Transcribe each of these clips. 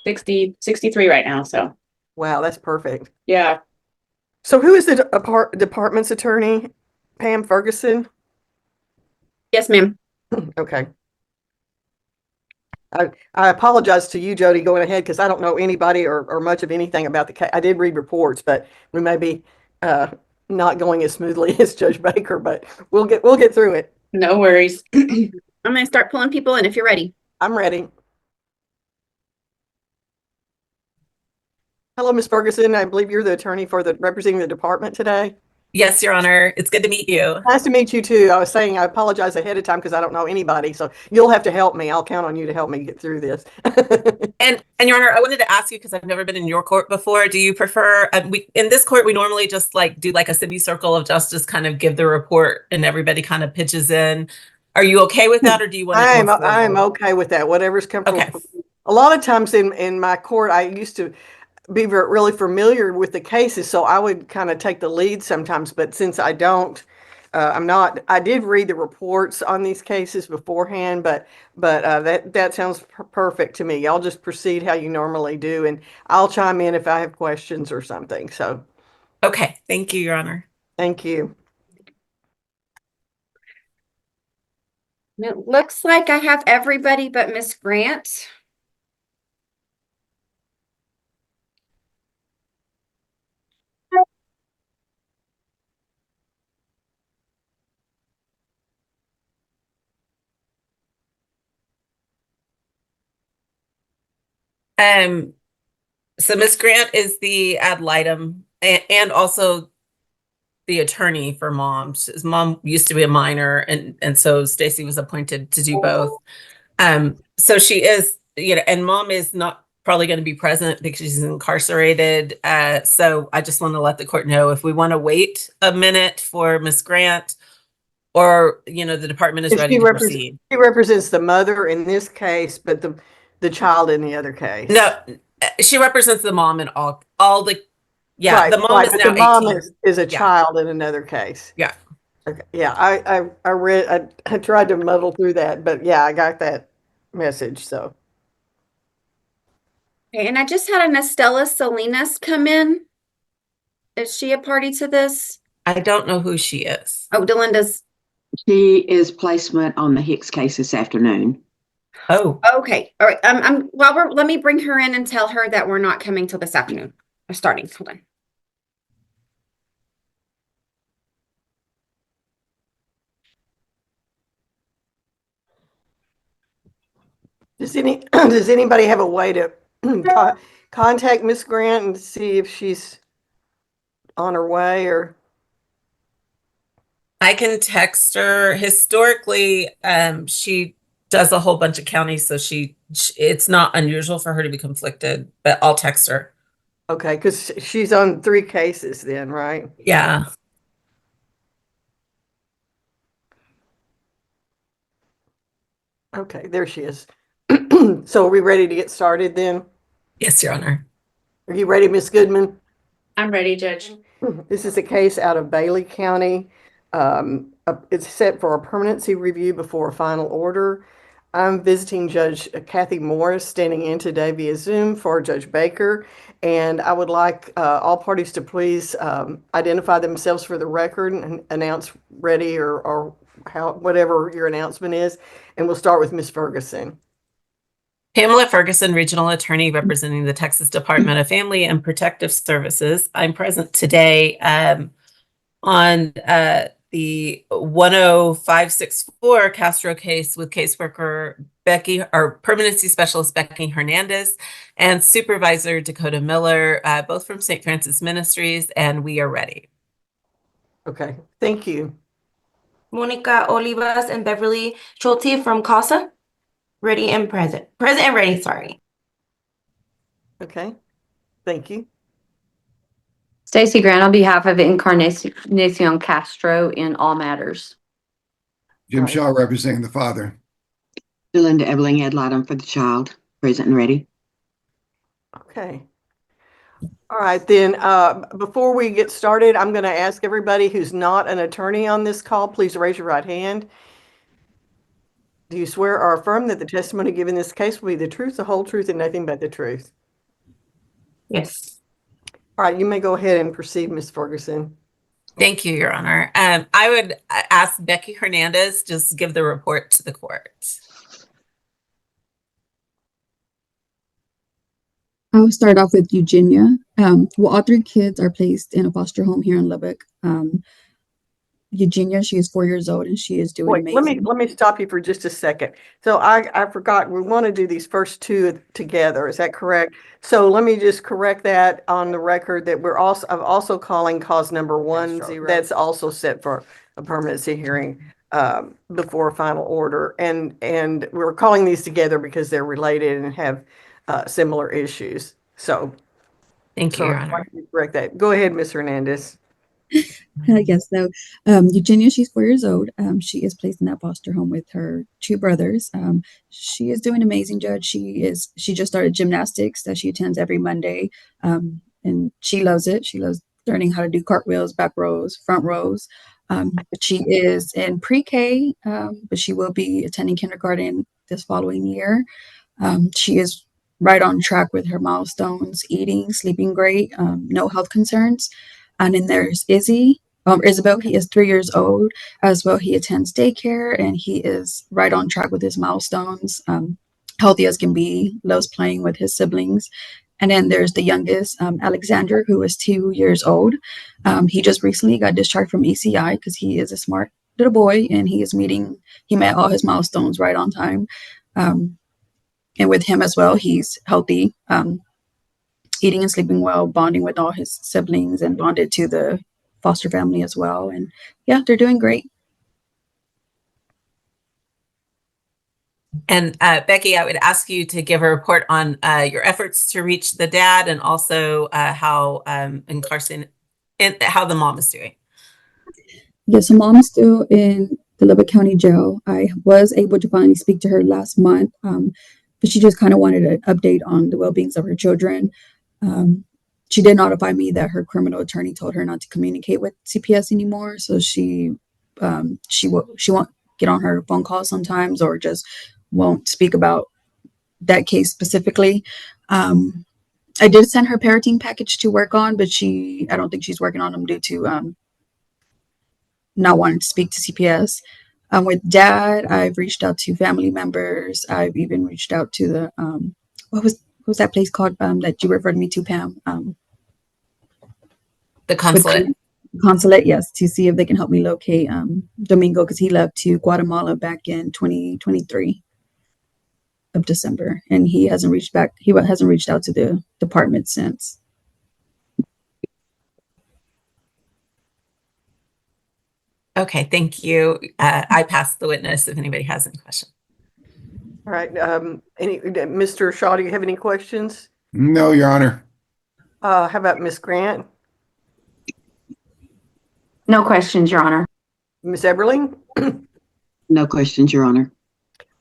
60, 63 right now. So Wow, that's perfect. yeah. So who is the department's attorney? Pam Ferguson? Yes, ma'am. Okay. I apologize to you, Jody, going ahead because I don't know anybody or much of anything about the case. I did read reports, but we may be uh, not going as smoothly as Judge Baker, but we'll get through it. No worries. I'm going to start pulling people in if you're ready. I'm ready. Hello, Ms. Ferguson. I believe you're the attorney for representing the department today. Yes, Your Honor. It's good to meet you. Nice to meet you too. I was saying I apologize ahead of time because I don't know anybody, so you'll have to help me. I'll count on you to help me get through this. And Your Honor, I wanted to ask you because I've never been in your court before. Do you prefer we in this court we normally just like do like a semicircle of justice, kind of give the report, and everybody kind of pitches in. Are you okay with that, or do you want it more I'm formal? okay with that. Whatever's comfortable. Okay. A lot of times in my court, I used to be really familiar with the cases, so I would kind of take the lead sometimes. But since I don't, I'm not. I did read the reports on these cases beforehand, but that sounds perfect to me. I'll just proceed how you normally do, and I'll chime in if I have questions or something. So Okay. Thank you, Your Honor. thank you. It looks like I have everybody but Miss Grant. So Miss Grant is the ad litem and also the attorney for mom. His mom used to be a minor, and so Stacy was appointed to do both. So she is, and mom is not probably going to be present because she's incarcerated. So I just want to let the court know if we want to wait a minute for Miss Grant, or the department is ready to proceed. She represents the mother in this case, but the child in the other case. No, she represents the mom in all the. Yeah, right, the mom right, is but now the mom 18. is a child in another case. Yeah. Okay. Yeah, I read. I tried to muddle through that, but yeah, I got that message. So Okay, and I just had an Estella Salinas come in. Is she a party to this? I don't know who she is. Oh, Delinda's. She is placement on the Hicks case this afternoon. Oh, Okay. All right. Let me bring her in and tell her that we're not coming till this afternoon. We're starting. Hold on. does anybody have a way to contact Miss Grant and see if she's on her way or? I can text her. Historically, she does a whole bunch of counties, so it's not unusual for her to be conflicted, but I'll text her. Okay, because she's on 3 cases then, right? Yeah. Okay, there she is. So are we ready to get started then? Yes, Your Honor. Are you ready, Miss Goodman? I'm ready, Judge. This is a case out of Bailey County. It's set for a permanency review before a final order. I'm visiting Judge Kathy Morris, standing in today via Zoom for Judge Baker, and I would like all parties to please identify themselves for the record and announce ready or whatever your announcement is, and we'll start with Ms. Ferguson. Pamela Ferguson, Regional Attorney representing the Texas Department of Family and Protective Services. I'm present today on the 10564 Castro case with caseworker Becky, or permanency specialist Becky Hernandez, and supervisor Dakota Miller, both from St. Francis Ministries, and we are ready. Okay, thank you. Monica Olivas and Beverly Schulte from CASA. Ready and present. Present and ready, sorry. Okay, thank you. Stacy Grant on behalf of Encarnacion Castro in all matters. Jim Right. Shaw representing the father. Delinda Ebeling ad litem for the child, present and ready. Okay. All right, then before we get started, I'm going to ask everybody who's not an attorney on this call, please raise your right hand. Do you swear or affirm that the testimony given in this case will be the truth, the whole truth, and nothing but the truth? Yes. All right, you may go ahead and proceed, Ms. Ferguson. Thank you, Your Honor. I would ask Becky Hernandez just give the report to the court. I will start off with Eugenia. Well, all three kids are placed in a foster home here in Lubbock. Eugenia, she is 4 years old and she is doing Wait, amazing. let me stop you for just a second. So I forgot, we want to do these first two together. Is that correct? So let me just correct that on the record that I'm also calling cause number 10. That's also set for a permanency hearing before a final order. And we're calling these together because they're related and have similar issues. So Thank you, Your I'd Honor. like you to correct that. Go ahead, Ms. Hernandez. Yes, so Eugenia, she's 4 years old. She is placed in that foster home with her two brothers. She is doing amazing, Judge. She just started gymnastics that she attends every Monday. And she loves it. She loves learning how to do cartwheels, back rows, front rows. But she is in pre-K, but she will be attending kindergarten this following year. She is right on track with her milestones, eating, sleeping great, no health concerns. And then there's Isabel, he is 3 years old as well. He attends daycare and he is right on track with his milestones, healthy as can be, loves playing with his siblings. And then there's the youngest, Alexander, who is 2 years old. He just recently got discharged from ECI because he is a smart little boy and he met all his milestones right on time. And with him as well, he's healthy, eating and sleeping well, bonding with all his siblings and bonded to the foster family as well. And yeah, they're doing great. And Becky, I would ask you to give a report on your efforts to reach the dad and also how incarcerated and how the mom is doing. Yes, so mom is still in the Lubbock County Jail. I was able to finally speak to her last month, but she just kind of wanted an update on the well-beings of her children. She did notify me that her criminal attorney told her not to communicate with CPS anymore. So she won't get on her phone calls sometimes or just won't speak about that case specifically. I did send her parenting package to work on, but I don't think she's working on them due to not wanting to speak to CPS. With dad, I've reached out to family members. I've even reached out to the what was that place called that you referred me to, Pam? The consulate. Consulate, yes, to see if they can help me locate Domingo because he left to Guatemala back in 2023 of December, and he hasn't reached back. He hasn't reached out to the department since. Okay, thank you. I pass the witness if anybody has any questions. All right, Mr. Shaw, do you have any questions? No, Your Honor. How about Ms. Grant? No questions, Your Honor. Ms. Eberling? No questions, Your Honor.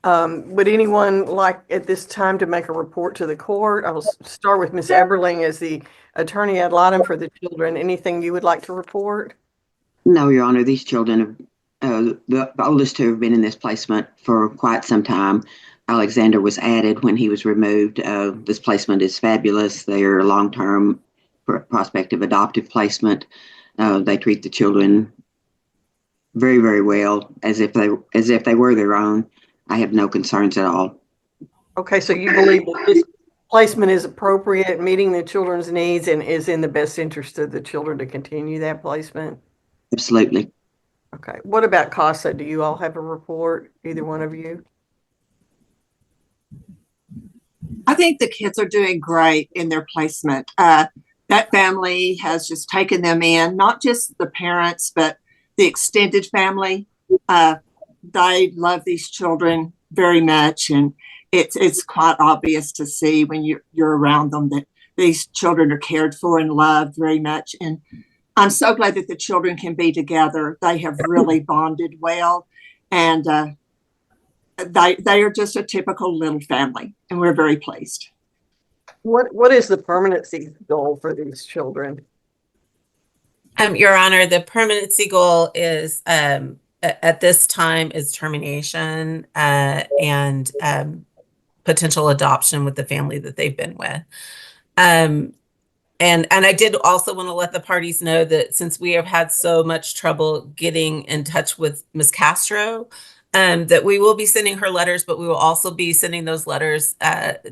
Would anyone like at this time to make a report to the court? I will start with Ms. Eberling as the attorney ad litem for the children. Anything you would like to report? No, Your Honor. These children, the oldest two have been in this placement for quite some time. Alexander was added when he was removed. This placement is fabulous. They are a long-term prospective adoptive placement. They treat the children very, very well, as if they were their own. I have no concerns at all. Okay, so you believe that this placement is appropriate, meeting the children's needs, and is in the best interest of the children to continue that placement? Absolutely. Okay. What about CASA? Do you all have a report, either one of you? I think the kids are doing great in their placement. That family has just taken them in, not just the parents, but the extended family. They love these children very much, and it's quite obvious to see when you're around them that these children are cared for and loved very much. And I'm so glad that the children can be together. They have really bonded well, and they are just a typical little family, and we're very pleased. What is the permanency goal for these children? Your Honor, the permanency goal is at this time is termination and potential adoption with the family that they've been with. And I did also want to let the parties know that since we have had so much trouble getting in touch with Ms. Castro, that we will be sending her letters, but we will also be sending those letters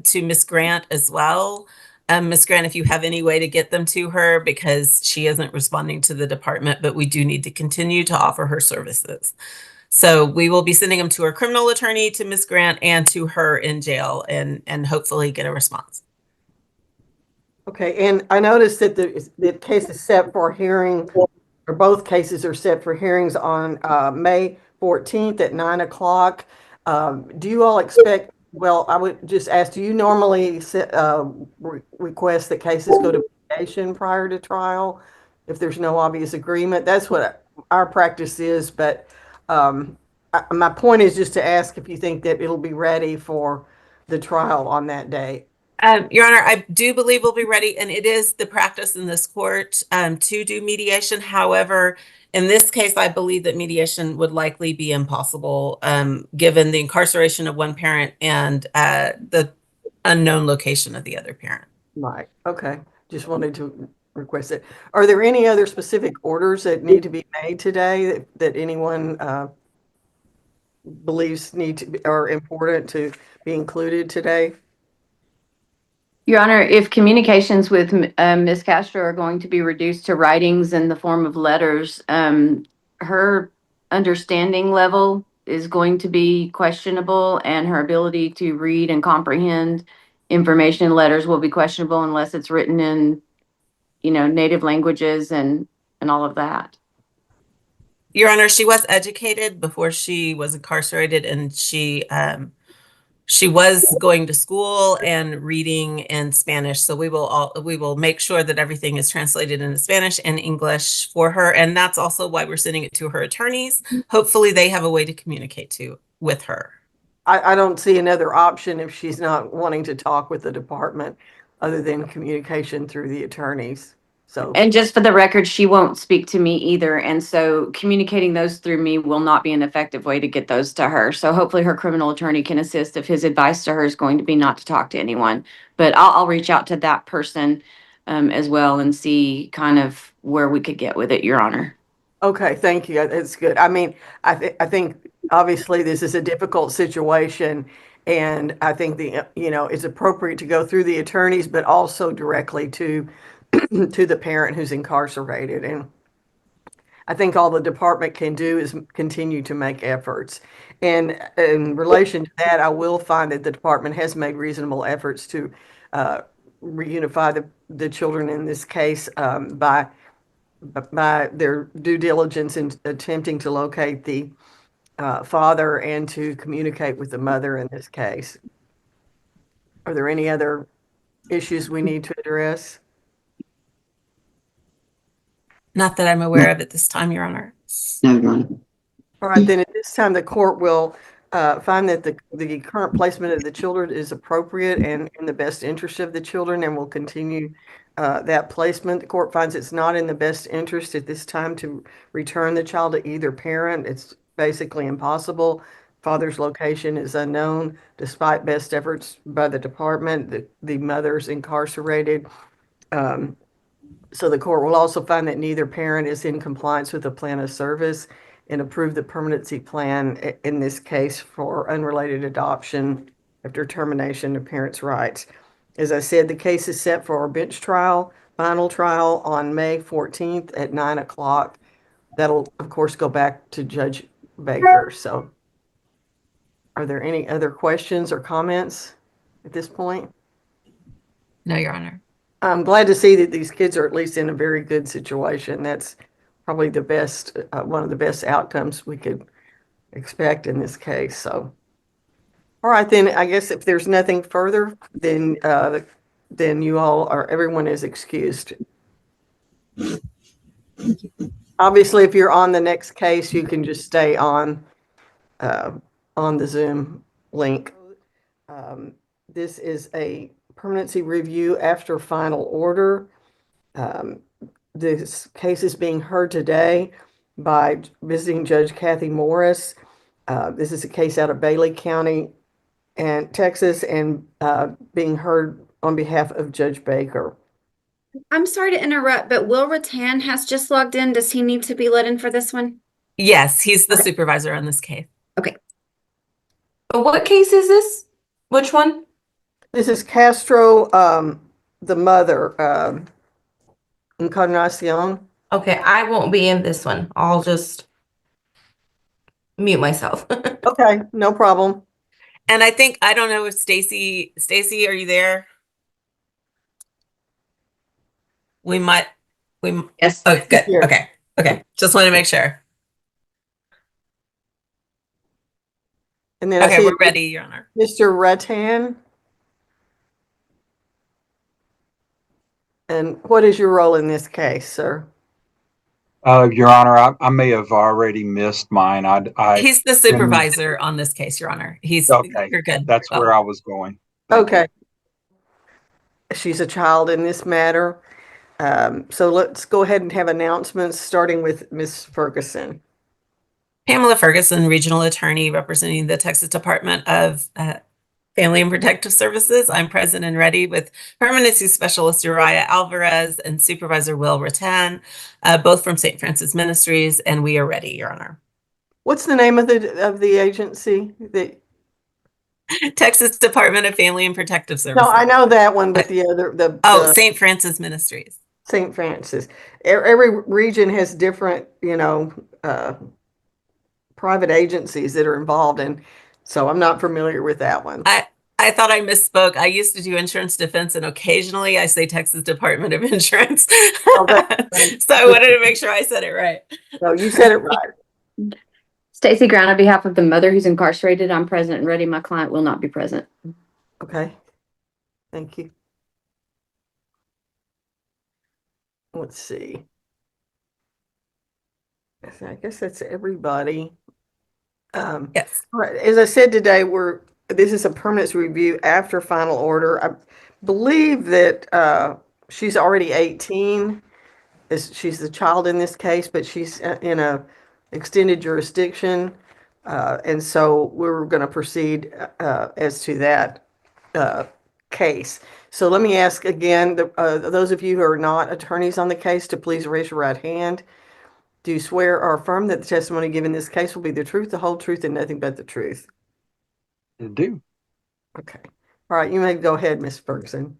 to Ms. Grant as well. Ms. Grant, if you have any way to get them to her, because she isn't responding to the department, but we do need to continue to offer her services. So we will be sending them to her criminal attorney, to Ms. Grant, and to her in jail, and hopefully get a response. Okay, and I noticed that the case is set for hearing, or both cases are set for hearings on May 14th at 9 o'clock. Do you all expect, well, I would just ask, do you normally request that cases go to mediation prior to trial if there's no obvious agreement? That's what our practice is, but my point is just to ask if you think that it'll be ready for the trial on that day. Your Honor, I do believe we'll be ready, and it is the practice in this court to do mediation. However, in this case, I believe that mediation would likely be impossible given the incarceration of one parent and the unknown location of the other parent. Right, okay. Just wanted to request it. Are there any other specific orders that need to be made today that anyone believes need to be, are important to be included today? Your Honor, if communications with Ms. Castro are going to be reduced to writings in the form of letters, her understanding level is going to be questionable, and her ability to read and comprehend information in letters will be questionable unless it's written in, native languages and all of that. Your Honor, she was educated before she was incarcerated, and she was going to school and reading in Spanish. So we will make sure that everything is translated into Spanish and English for her. And that's also why we're sending it to her attorneys. Hopefully they have a way to communicate with her. I don't see another option if she's not wanting to talk with the department other than communication through the attorneys. So, And just for the record, she won't speak to me either. And so communicating those through me will not be an effective way to get those to her. So hopefully her criminal attorney can assist if his advice to her is going to be not to talk to anyone. But I'll reach out to that person as well and see kind of where we could get with it, Your Honor. okay, thank you. That's good. I mean, I think obviously this is a difficult situation, and I think it's appropriate to go through the attorneys, but also directly to to the parent who's incarcerated. And I think all the department can do is continue to make efforts. And in relation to that, I will find that the department has made reasonable efforts to reunify the children in this case by their due diligence in attempting to locate the father and to communicate with the mother in this case. Are there any other issues we need to address? Not that I'm aware of at this time, Your Honor. No, Your Honor. All right, then at this time, the court will find that the current placement of the children is appropriate and in the best interest of the children, and will continue that placement. The court finds it's not in the best interest at this time to return the child to either parent. It's basically impossible. Father's location is unknown, despite best efforts by the department. The mother's incarcerated. So the court will also find that neither parent is in compliance with the plan of service and approve the permanency plan in this case for unrelated adoption after termination of parents' rights. As I said, the case is set for a bench trial, final trial on May 14th at 9 o'clock. That'll, of course, go back to Judge Baker. So are there any other questions or comments at this point? No, Your Honor. I'm glad to see that these kids are at least in a very good situation. That's probably the best, one of the best outcomes we could expect in this case. So, all right, then I guess if there's nothing further, then you all are, everyone is excused. Obviously, if you're on the next case, you can just stay on the Zoom link. This is a permanency review after final order. This case is being heard today by visiting Judge Kathy Morris. This is a case out of Bailey County and Texas, and being heard on behalf of Judge Baker. I'm sorry to interrupt, but Will Rattan has just logged in. Does he need to be let in for this one? Yes, he's the Okay. supervisor on this case. But what case is this? Which one? This is Castro, the mother, Encarnacion. Okay, I won't be in this one. I'll just mute myself. Okay, no problem. And I think, I don't know if Stacy, are you there? We might, Yes. oh, good. Here. Okay. Just want to make sure. And then I Okay, see we're ready, Your Honor. Mr. Rattan. And what is your role in this case, sir? Your Honor, I may have already missed mine. He's the supervisor on this case, Your Honor. Okay. You're good. That's where I was going. Thank Okay. She's a child in this matter. So let's go ahead and have announcements, starting with Ms. Ferguson. Pamela Ferguson, Regional Attorney representing the Texas Department of Family and Protective Services. I'm present and ready with Permanency Specialist Uriah Alvarez and Supervisor Will Rattan, both from St. Francis Ministries, and we are ready, Your Honor. What's the name of the agency? Texas Department of Family and Protective Services. No, I know that one, but the other, St. Francis Ministries. St. Francis. Every region has different, private agencies that are involved in, so I'm not familiar with that one. I thought I misspoke. I used to do insurance defense, and occasionally I say Texas Department of Insurance. Oh, So I wanted to make sure I said it right. No, you said it right. Stacy Brown, on behalf of the mother who's incarcerated, I'm present and ready. My client will not be present. Okay. Thank you. Let's see. I guess that's everybody. Yes. Right. As I said today, this is a permanence review after final order. I believe that she's already 18. She's the child in this case, but she's in a extended jurisdiction, and so we're going to proceed as to that case. So let me ask again, those of you who are not attorneys on the case, to please raise your right hand. Do you swear or affirm that the testimony given in this case will be the truth, the whole truth, and nothing but the truth? I do. Okay. All right. You may go ahead, Ms. Ferguson.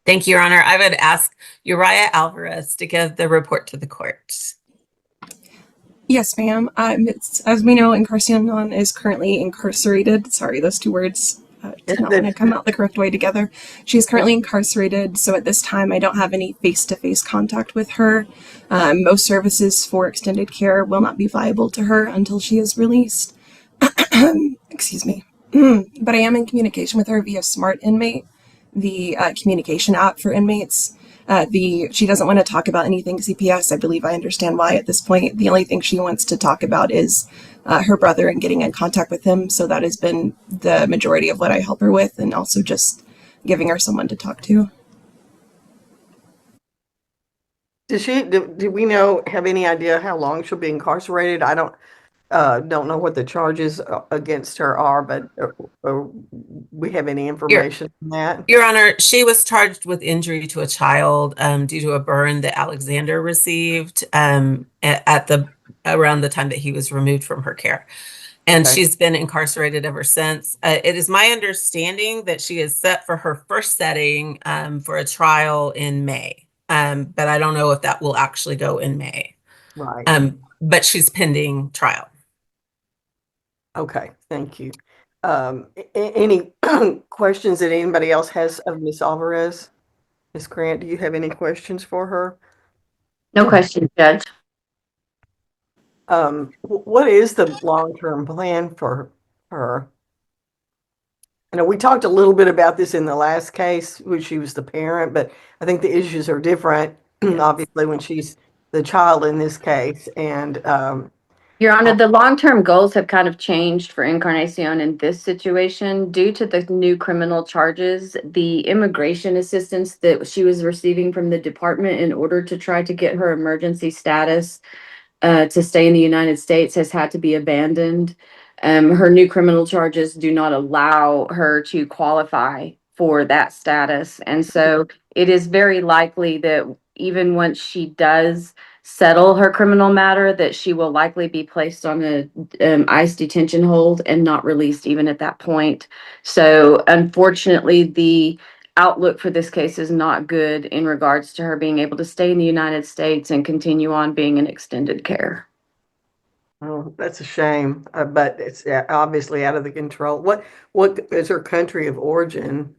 Thank you, Your Honor. I would ask Uriah Alvarez to give the report to the court. Yes, ma'am. As we know, Encarnacion is currently incarcerated. Sorry, those two words did not want to come out the correct way together. She is currently incarcerated, so at this time I don't have any face-to-face contact with her. Most services for extended care will not be viable to her until she is released. Excuse me. But I am in communication with her via Smart Inmate, the communication app for inmates. She doesn't want to talk about anything CPS. I believe I understand why at this point. The only thing she wants to talk about is her brother and getting in contact with him. So that has been the majority of what I help her with, and also just giving her someone to talk to. Do we have any idea how long she'll be incarcerated? I don't know what the charges against her are, but we have any information on that? Your Honor, she was charged with injury to a child due to a burn that Alexander received around the time that he was removed from her care. And Okay. she's been incarcerated ever since. It is my understanding that she is set for her first setting for a trial in May. But I don't know if that will actually go in May. Right. But she's pending trial. Okay, thank you. Any questions that anybody else has of Ms. Alvarez? Ms. Grant, do you have any questions for her? No question, Judge. What is the long-term plan for her? I know we talked a little bit about this in the last case, when she was the parent, but I think the issues are different, obviously, when she's the child in this case. And Your Honor, the long-term goals have kind of changed for Encarnacion in this situation due to the new criminal charges. The immigration assistance that she was receiving from the department in order to try to get her emergency status to stay in the United States has had to be abandoned. Her new criminal charges do not allow her to qualify for that status. And so it is very likely that even once she does settle her criminal matter, that she will likely be placed on a ICE detention hold and not released even at that point. So unfortunately, the outlook for this case is not good in regards to her being able to stay in the United States and continue on being in extended care. Oh, that's a shame, but it's obviously out of the control. What is her country of origin?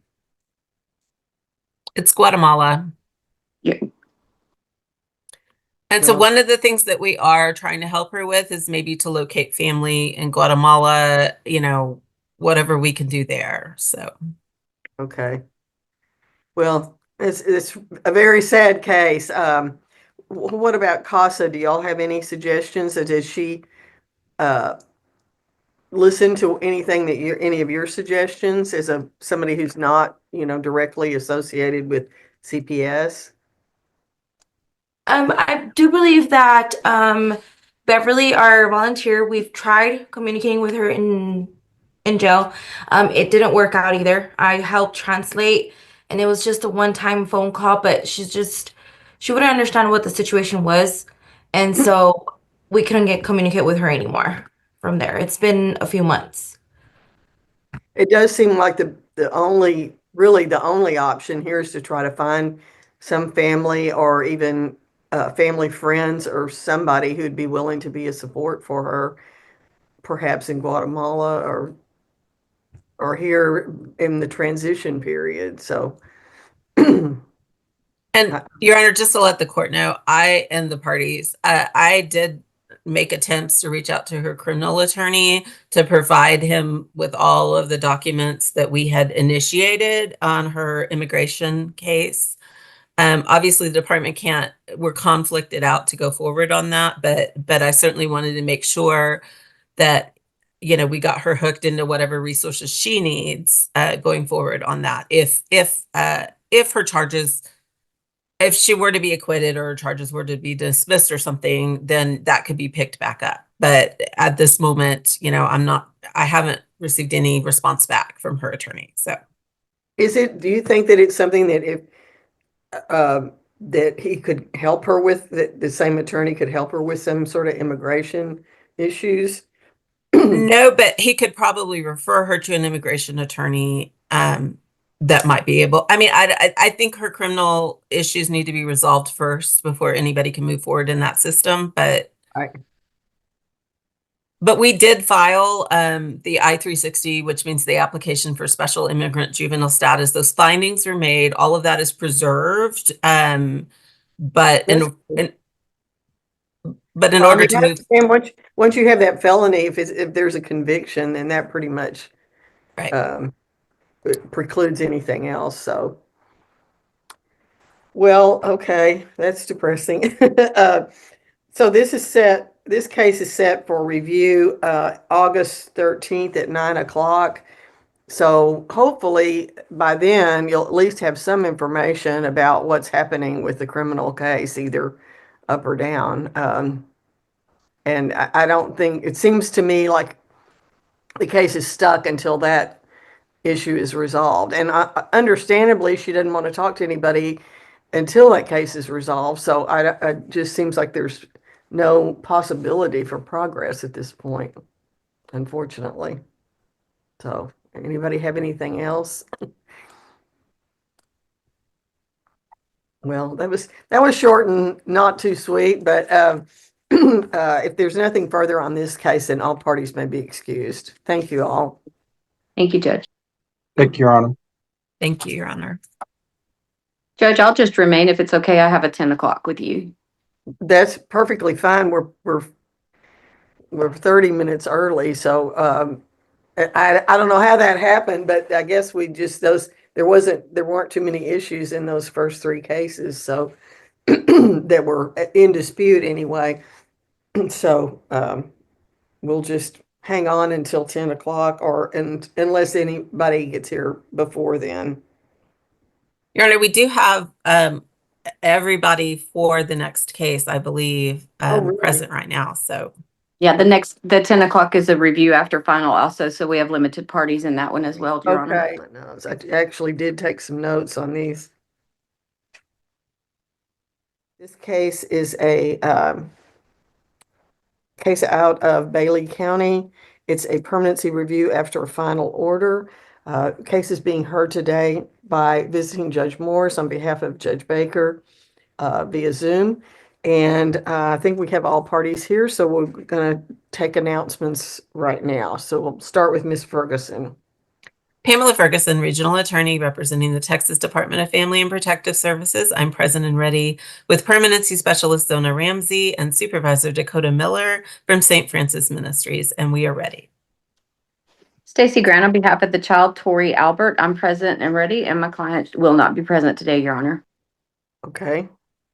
It's Guatemala. Yeah. And so Well, one of the things that we are trying to help her with is maybe to locate family in Guatemala, whatever we can do there. So, okay. Well, it's a very sad case. What about CASA? Do y'all have any suggestions? Does she listen to anything that any of your suggestions as somebody who's not, directly associated with CPS? I do believe that Beverly, our volunteer, we've tried communicating with her in jail. It didn't work out either. I helped translate, and it was just a one-time phone call, but she wouldn't understand what the situation was, and so we couldn't communicate with her anymore from there. It's been a few months. It does seem like the only option here is to try to find some family or even family friends or somebody who'd be willing to be a support for her, perhaps in Guatemala or here in the transition period. So, and Your Honor, just to let the court know, I and the parties, I did make attempts to reach out to her criminal attorney to provide him with all of the documents that we had initiated on her immigration case. Obviously, the department we're conflicted out to go forward on that, but I certainly wanted to make sure that, we got her hooked into whatever resources she needs going forward on that. If her charges, if she were to be acquitted or her charges were to be dismissed or something, then that could be picked back up. But at this moment, I haven't received any response back from her attorney. So do you think that it's something that if that he could help her with, that the same attorney could help her with some sort of immigration issues? No, but he could probably refer her to an immigration attorney that might be able. I mean, I think her criminal issues need to be resolved first before anybody can move forward in that system. But we did file the I-360, which means the application for special immigrant juvenile status. Those findings were made. All of that is preserved. But in order to move, and once you have that felony, if there's a conviction, then that pretty much it precludes anything else. So, well, okay, that's depressing. So this case is set for review August 13th at 9:00. So hopefully by then you'll at least have some information about what's happening with the criminal case, either up or down. And I don't think, it seems to me like the case is stuck until that issue is resolved. And understandably, she didn't want to talk to anybody until that case is resolved. So it just seems like there's no possibility for progress at this point, unfortunately. So, anybody have anything else? Well, that was short and not too sweet, but if there's nothing further on this case, then all parties may be excused. Thank you all. Thank you, Judge. Thank you, Your Honor. thank you, Your Honor. Judge, I'll just remain if it's okay. I have a 10 o'clock with you. That's perfectly fine. We're 30 minutes early, so I don't know how that happened, but I guess we just there weren't too many issues in those first three cases, so that were in dispute anyway. So we'll just hang on until 10 o'clock, unless anybody gets here before then. Your Honor, we do have everybody for the next case, I believe, really? present right now. So Yeah, the 10 o'clock is a review after final also, so we have limited parties in that one as well, Your Honor. Okay. No, I actually did take some notes on these. This case is a case out of Bailey County. It's a permanency review after a final order. Case is being heard today by visiting Judge Morris on behalf of Judge Baker via Zoom. And I think we have all parties here, so we're going to take announcements right now. So we'll start with Ms. Ferguson. Pamela Ferguson, Regional Attorney representing the Texas Department of Family and Protective Services. I'm present and ready with Permanency Specialist Zona Ramsey and Supervisor Dakota Miller from St. Francis Ministries, and we are ready. Stacy Grant on behalf of the child, Tori Albert. I'm present and ready, and my client will not be present today, Your Honor. Okay.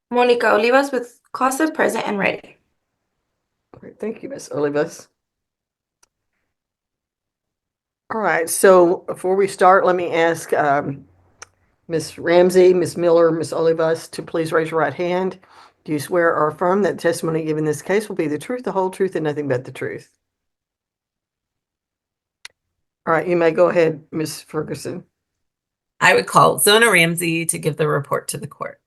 Monica Olivas with CASA, present and ready. Great. Thank you, Ms. Olivas. All right. So before we start, let me ask Ms. Ramsey, Ms. Miller, Ms. Olivas to please raise your right hand. Do you swear or affirm that testimony given in this case will be the truth, the whole truth, and nothing but the truth? All right. You may go ahead, Ms. Ferguson. I would call Zona Ramsey to give the report to the court.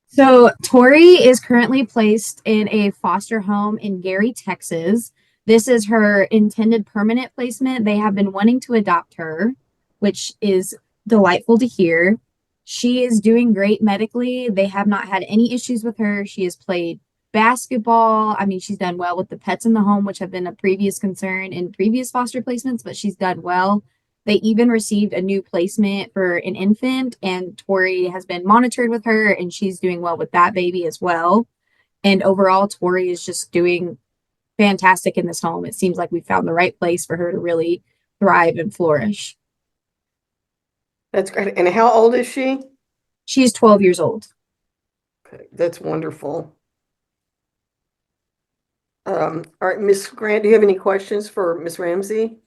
So Tori is currently placed in a foster home in Gary, Texas. This is her intended permanent placement. They have been wanting to adopt her, which is delightful to hear. She is doing great medically. They have not had any issues with her. She has played basketball. I mean, she's done well with the pets in the home, which have been a previous concern in previous foster placements, but she's done well. They even received a new placement for an infant, and Tori has been monitored with her, and she's doing well with that baby as well. And overall, Tori is just doing fantastic in this home. It seems like we found the right place for her to really thrive and flourish. That's great. And how old is she? She's 12 years old. Okay, that's wonderful. All right, Ms. Grant, do you have any questions for Ms. Ramsey?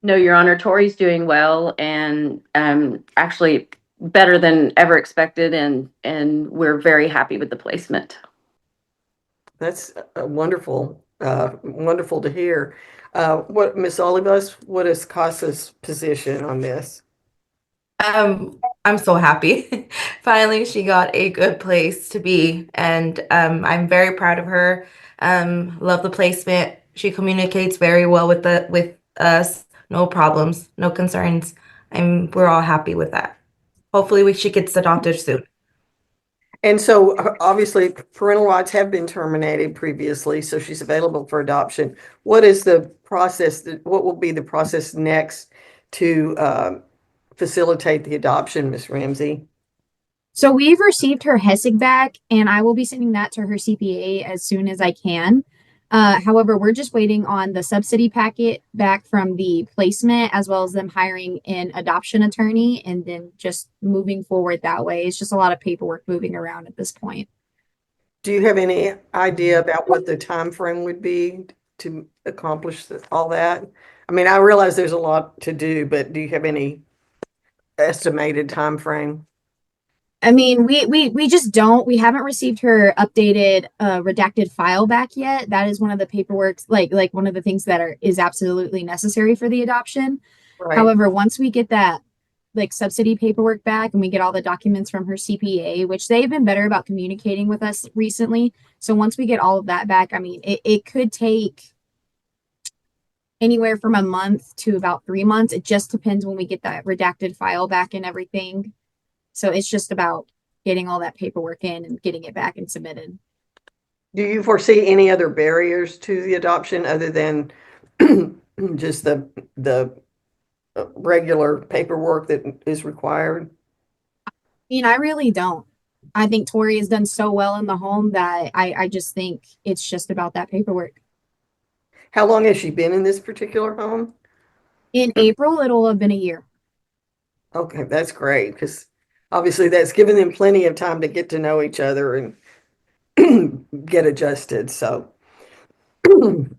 No, Your Honor, Tori's doing well and actually better than ever expected, and we're very happy with the placement. That's wonderful, wonderful to hear. What, Ms. Olivas, what is CASA's position on this? I'm so happy. Finally, she got a good place to be, and I'm very proud of her. Love the placement. She communicates very well with us. No problems, no concerns. We're all happy with that. Hopefully, she gets adopted soon. And so obviously parental rights have been terminated previously, so she's available for adoption. What is the process? What will be the process next to facilitate the adoption, Ms. Ramsey? So we've received her HESIG back, and I will be sending that to her CPA as soon as I can. However, we're just waiting on the subsidy packet back from the placement, as well as them hiring an adoption attorney, and then just moving forward that way. It's just a lot of paperwork moving around at this point. Do you have any idea about what the time frame would be to accomplish all that? I mean, I realize there's a lot to do, but do you have any estimated time frame? I mean, we just don't. We haven't received her updated redacted file back yet. That is one of the paperwork, like one of the things that is absolutely necessary for the adoption. Right. However, once we get that like subsidy paperwork back and we get all the documents from her CPA, which they've been better about communicating with us recently. So once we get all of that back, I mean, it could take anywhere from a month to about 3 months. It just depends when we get that redacted file back and everything. So it's just about getting all that paperwork in and getting it back and submitted. Do you foresee any other barriers to the adoption other than just the regular paperwork that is required? I mean, I really don't. I think Tori has done so well in the home that I just think it's just about that paperwork. How long has she been in this particular home? In April, it'll have been a year. Okay, that's great, because obviously that's given them plenty of time to get to know each other and get adjusted. So, all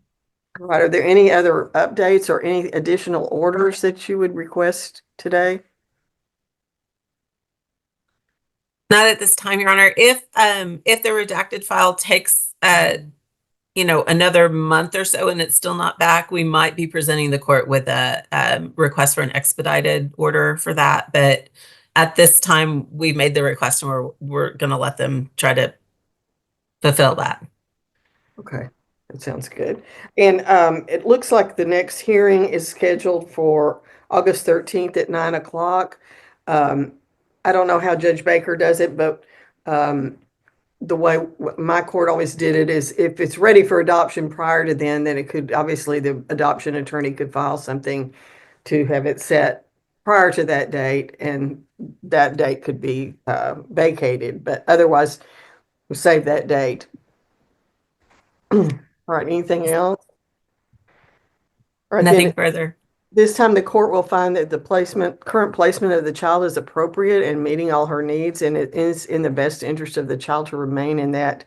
right, are there any other updates or any additional orders that you would request today? Not at this time, Your Honor. If the redacted file takes another month or so and it's still not back, we might be presenting the court with a request for an expedited order for that. But at this time, we made the request and we're going to let them try to fulfill that. Okay, that sounds good. And it looks like the next hearing is scheduled for August 13th at 9 o'clock. I don't know how Judge Baker does it, but the way my court always did it is if it's ready for adoption prior to then it could, obviously the adoption attorney could file something to have it set prior to that date, and that date could be vacated, but otherwise we save that date. All right, anything else? All right, Nothing then, further. this time the court will find that the current placement of the child is appropriate and meeting all her needs, and it is in the best interest of the child to remain in that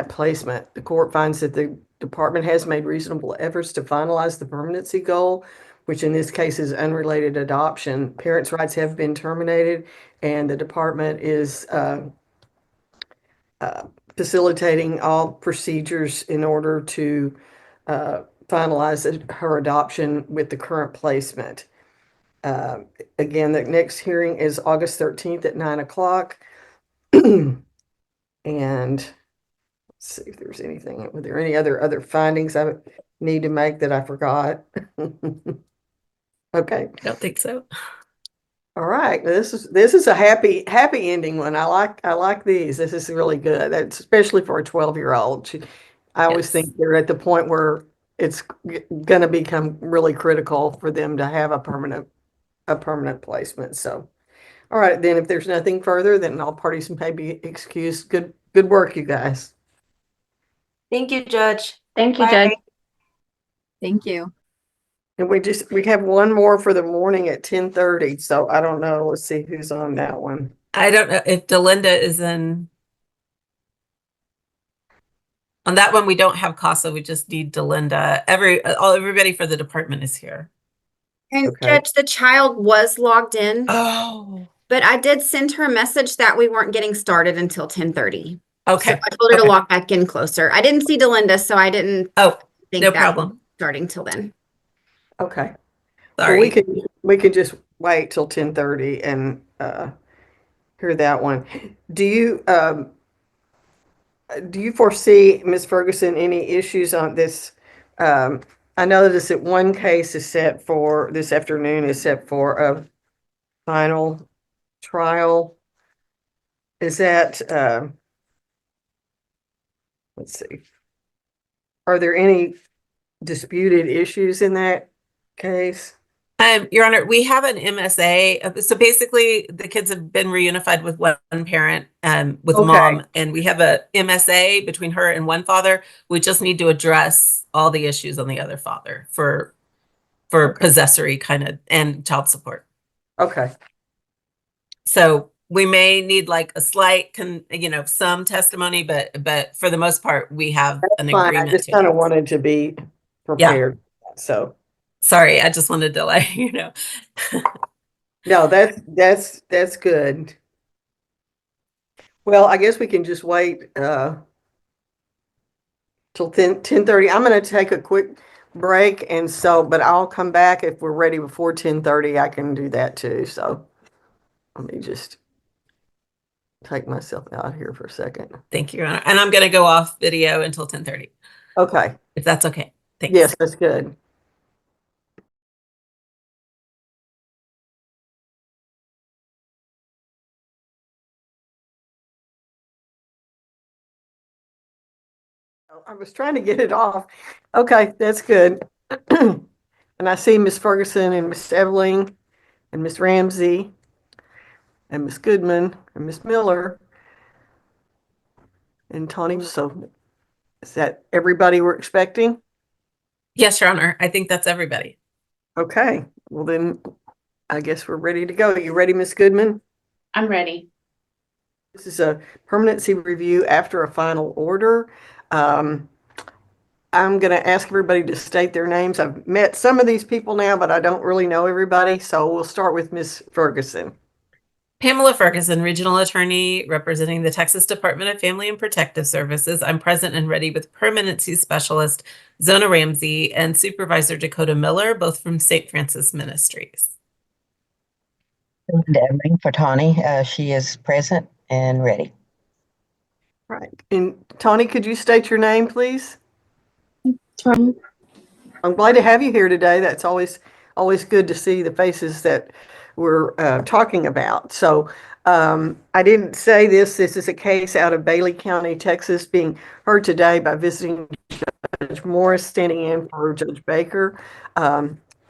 placement. The court finds that the department has made reasonable efforts to finalize the permanency goal, which in this case is unrelated adoption. Parents' rights have been terminated, and the department is facilitating all procedures in order to finalize her adoption with the current placement. Again, the next hearing is August 13th at 9 o'clock. And let's see if there's anything. Were there any other findings I need to make that I forgot? Okay. I don't think so. All right. This is a happy ending one. I like these. This is really good. That's especially for a 12-year-old. I always think they're at the point where it's going to become really critical for them to have a permanent placement. So, all right, then if there's nothing further, then all parties may be excused. Good work, you guys. Thank you, Judge. Thank you, Bye. Judge. Thank you. And we have one more for the morning at 10:30. So I don't know. Let's see who's on that one. I don't know if Delinda is in. On that one, we don't have CASA. We just need Delinda. Everybody for the department is here. And Okay. Judge, the child was logged in, Oh, but I did send her a message that we weren't getting started until 10:30. okay. So I told her to Okay. log back in closer. I didn't see Delinda, so I didn't think No that problem. starting till then. Okay. Sorry. Well, we could just wait till 10:30 and hear that one. Do you foresee, Ms. Ferguson, any issues on this? I know that this one case is set for this afternoon, is set for a final trial. Is that, let's see. Are there any disputed issues in that case? Your Honor, we have an MSA. So basically, the kids have been reunified with one parent, with Okay. mom, and we have a MSA between her and one father. We just need to address all the issues on the other father for possessory kind of and child support. Okay. So we may need like a slight, some testimony, but for the most part, we have an Fine. agreement. I just kind of wanted to be prepared. So. Sorry, I just wanted to let you know. No, that's good. Well, I guess we can just wait till 10:30. I'm going to take a quick break, but I'll come back if we're ready before 10:30. I can do that too. So let me just take myself out here for a second. Thank you, Your Honor. And I'm going to go off video until 10:30. Okay. If that's okay. Thanks. Yes, that's good. I was trying to get it off. Okay, that's good. And I see Miss Ferguson and Miss Eveling and Miss Ramsey and Miss Goodman and Miss Miller and Tony. So is that everybody we're expecting? Yes, Your Honor. I think that's everybody. Okay. Well, then I guess we're ready to go. You ready, Miss Goodman? I'm ready. This is a permanency review after a final order. I'm going to ask everybody to state their names. I've met some of these people now, but I don't really know everybody. So we'll start with Miss Ferguson. Pamela Ferguson, Regional Attorney representing the Texas Department of Family and Protective Services. I'm present and ready with Permanency Specialist Zona Ramsey and Supervisor Dakota Miller, both from St. Francis Ministries. Endeavoring for Tawny. She is present and ready. Right. And Tawny, could you state your name, please? Tawny. I'm glad to have you here today. That's always good to see the faces that we're talking about. So I didn't say this. This is a case out of Bailey County, Texas, being heard today by visiting Judge Morris, standing in for Judge Baker.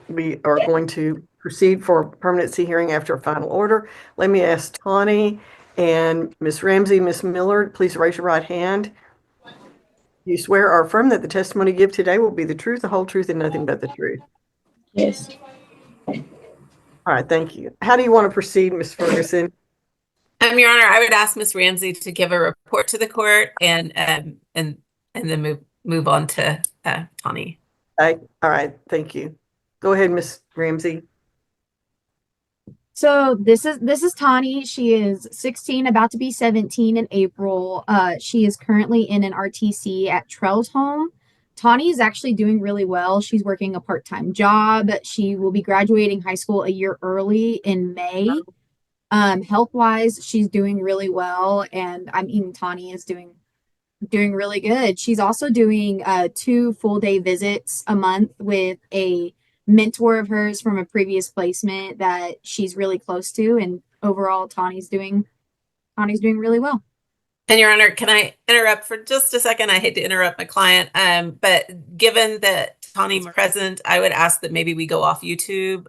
We are going to proceed for permanency hearing after a final order. Let me ask Tawny and Ms. Ramsey, Ms. Miller, please raise your right hand. You swear or affirm that the testimony you give today will be the truth, the whole truth, and nothing but the truth? Yes. All right, thank you. How do you want to proceed, Ms. Ferguson? Your Honor, I would ask Ms. Ramsey to give a report to the court and then move on to Tawny. All right, thank you. Go ahead, Ms. Ramsey. So this is Tawny. She is 16, about to be 17 in April. She is currently in an RTC at Trails Home. Tawny is actually doing really well. She's working a part-time job. She will be graduating high school a year early in May. Health-wise, she's doing really well, and Tawny is doing really good. She's also doing 2 full-day visits a month with a mentor of hers from a previous placement that she's really close to, and overall Tawny's doing really well. And Your Honor, can I interrupt for just a second? I hate to interrupt my client, but given that Tawny's present, I would ask that maybe we go off YouTube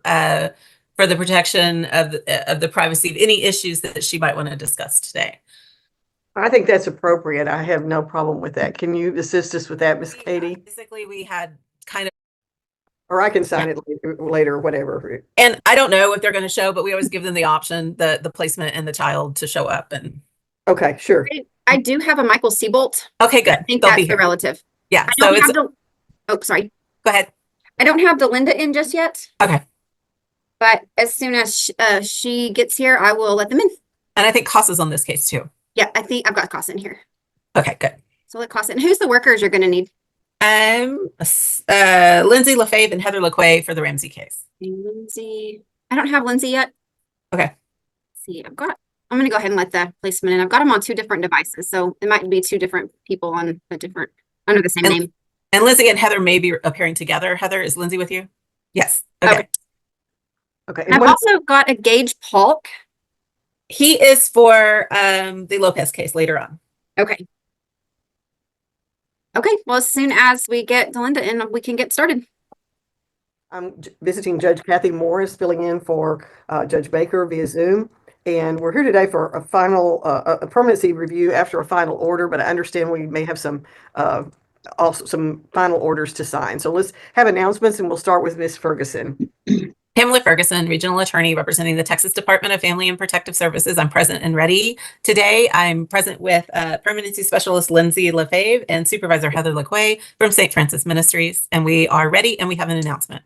for the protection of the privacy of any issues that she might want to discuss today. I think that's appropriate. I have no problem with that. Can you assist us with that, Ms. Katie? Basically, we had kind of, or I can sign it later, whatever. And I don't know if they're going to show, but we always give them the option, the placement and the child to show up. And okay, sure. I do have a Michael Siebolt. Okay, good. I think that's the relative. Yeah. So it's. Oh, sorry. Go ahead. I don't have Delinda in just yet. Okay. But as soon as she gets here, I will let them in. And I think Coss is on this case too. Yeah, I think I've got Coss in here. Okay, good. So let Coss in. Who's the workers you're going to need? Lindsay LaFave and Heather LaQuay for the Ramsey case. Lindsay. I don't have Lindsay yet. Okay. Let's see, I'm going to go ahead and let the placement in. I've got them on 2 different devices, so it might be 2 different people on under the same name. And Lindsay and Heather may be appearing together. Heather, is Lindsay with you? Yes. Okay. Okay. I've also got a Gage Polk. He is for the Lopez case later on. Okay. Okay. Well, as soon as we get Delinda in, we can get started. I'm visiting Judge Kathy Morris, filling in for Judge Baker via Zoom. And we're here today for a final a permanency review after a final order, but I understand we may have some also some final orders to sign. So let's have announcements, and we'll start with Ms. Ferguson. Pamela Ferguson, Regional Attorney representing the Texas Department of Family and Protective Services. I'm present and ready. Today, I'm present with Permanency Specialist Lindsay LaFave and Supervisor Heather LaQuay from St. Francis Ministries. And we are ready, and we have an announcement.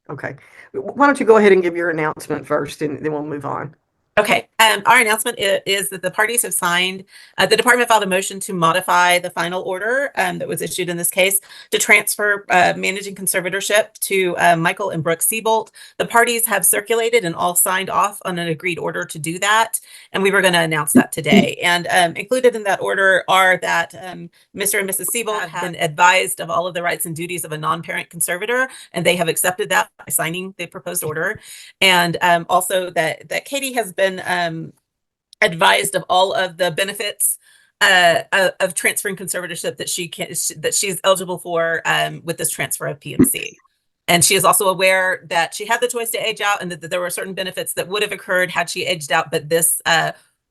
Okay. Why don't you go ahead and give your announcement first, and then we'll move on. Okay. Our announcement is that the parties have signed. The department filed a motion to modify the final order that was issued in this case to transfer managing conservatorship to Michael and Brooke Siebolt. The parties have circulated and all signed off on an agreed order to do that. And we were going to announce that today. And included in that order are that Mr. and Mrs. Siebolt have been advised of all of the rights and duties of a non-parent conservator, and they have accepted that by signing the proposed order. And also that Katie has been advised of all of the benefits of transferring conservatorship that she's eligible for with this transfer of PMC. And she is also aware that she had the choice to age out, and that there were certain benefits that would have occurred had she aged out, but this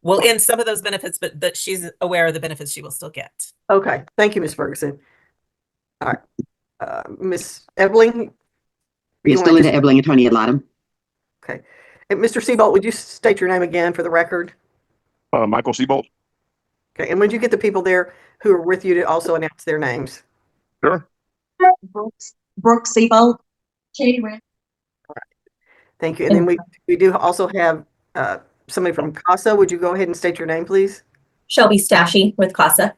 will end some of those benefits, but that she's aware of the benefits she will still get. Okay. Thank you, Ms. Ferguson. All right. Ms. Ebling? Yes, Delinda Ebling, attorney ad litem. Okay. And Mr. Siebolt, would you state your name again for the record? Michael Siebolt. Okay. And would you get the people there who are with you to also announce their names? Sure. Brooke Siebolt. Katie Rand. All right. Thank you. And then we do also have somebody from CASA. Would you go ahead and state your name, please? Shelby Stashy with CASA.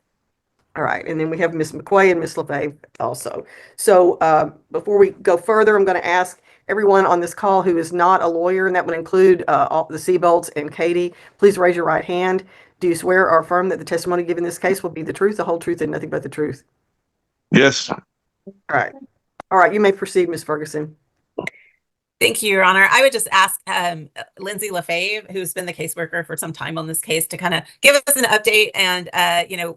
All right, and then we have Ms. McQuay and Ms. LeFave also. So before we go further, I'm going to ask everyone on this call who is not a lawyer, and that would include all the Seabolts and Katie, please raise your right hand. Do you swear or affirm that the testimony given in this case will be the truth, the whole truth, and nothing but the truth? Yes. All right. All right, you may proceed, Ms. Ferguson. Thank you, Your Honor. I would just ask Lindsay LaFave, who's been the caseworker for some time on this case, to kind of give us an update. And,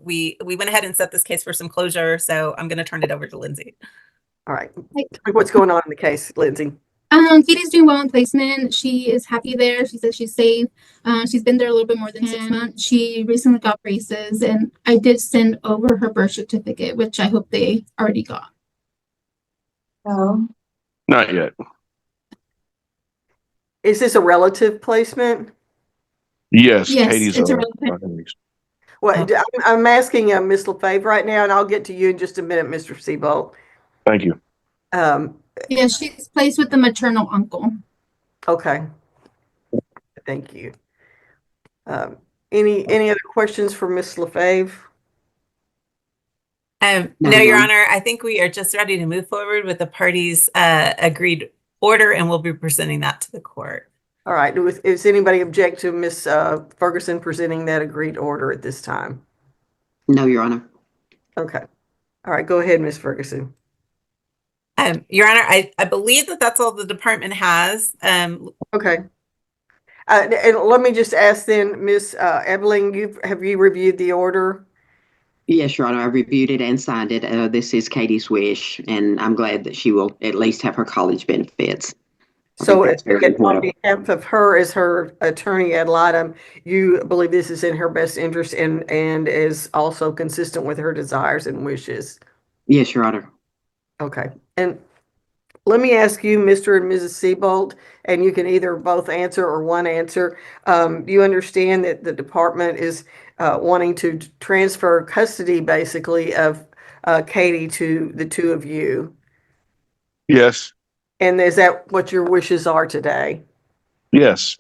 we went ahead and set this case for some closure. So I'm going to turn it over to Lindsay. All right. Tell me what's going on in the case, Lindsay. Katie's doing well in placement. She is happy there. She says she's safe. She's been there a little bit more than 6 months. She recently got braces, and I did send over her birth certificate, which I hope they already got. Oh. Not yet. Is this a relative placement? Yes. Yes, Katie's it's a relative. Well, I'm asking Ms. LaFave right now, and I'll get to you in just a minute, Mr. Seabolt. Thank you. Yeah, she's placed with the maternal uncle. Okay. Thank you. Any other questions for Ms. LaFave? No, Your Honor, I think we are just ready to move forward with the parties' agreed order, and we'll be presenting that to the court. All right. Does anybody object to Ms. Ferguson presenting that agreed order at this time? No, Your Honor. Okay. All right. Go ahead, Ms. Ferguson. Your Honor, I believe that that's all the department has. Okay. And let me just ask then, Ms. Ebeling, have you reviewed the order? Yes, Your Honor. I reviewed it and signed it. This is Katie's wish, and I'm glad that she will at least have her college benefits. So on behalf of her as her attorney ad litem, you believe this is in her best interest and is also consistent with her desires and wishes? Yes, Your Honor. Okay. And let me ask you, Mr. and Mrs. Seabolt, and you can either both answer or one answer. Do you understand that the department is wanting to transfer custody, basically, of Katie to the two of you? Yes. And is that what your wishes are today? Yes.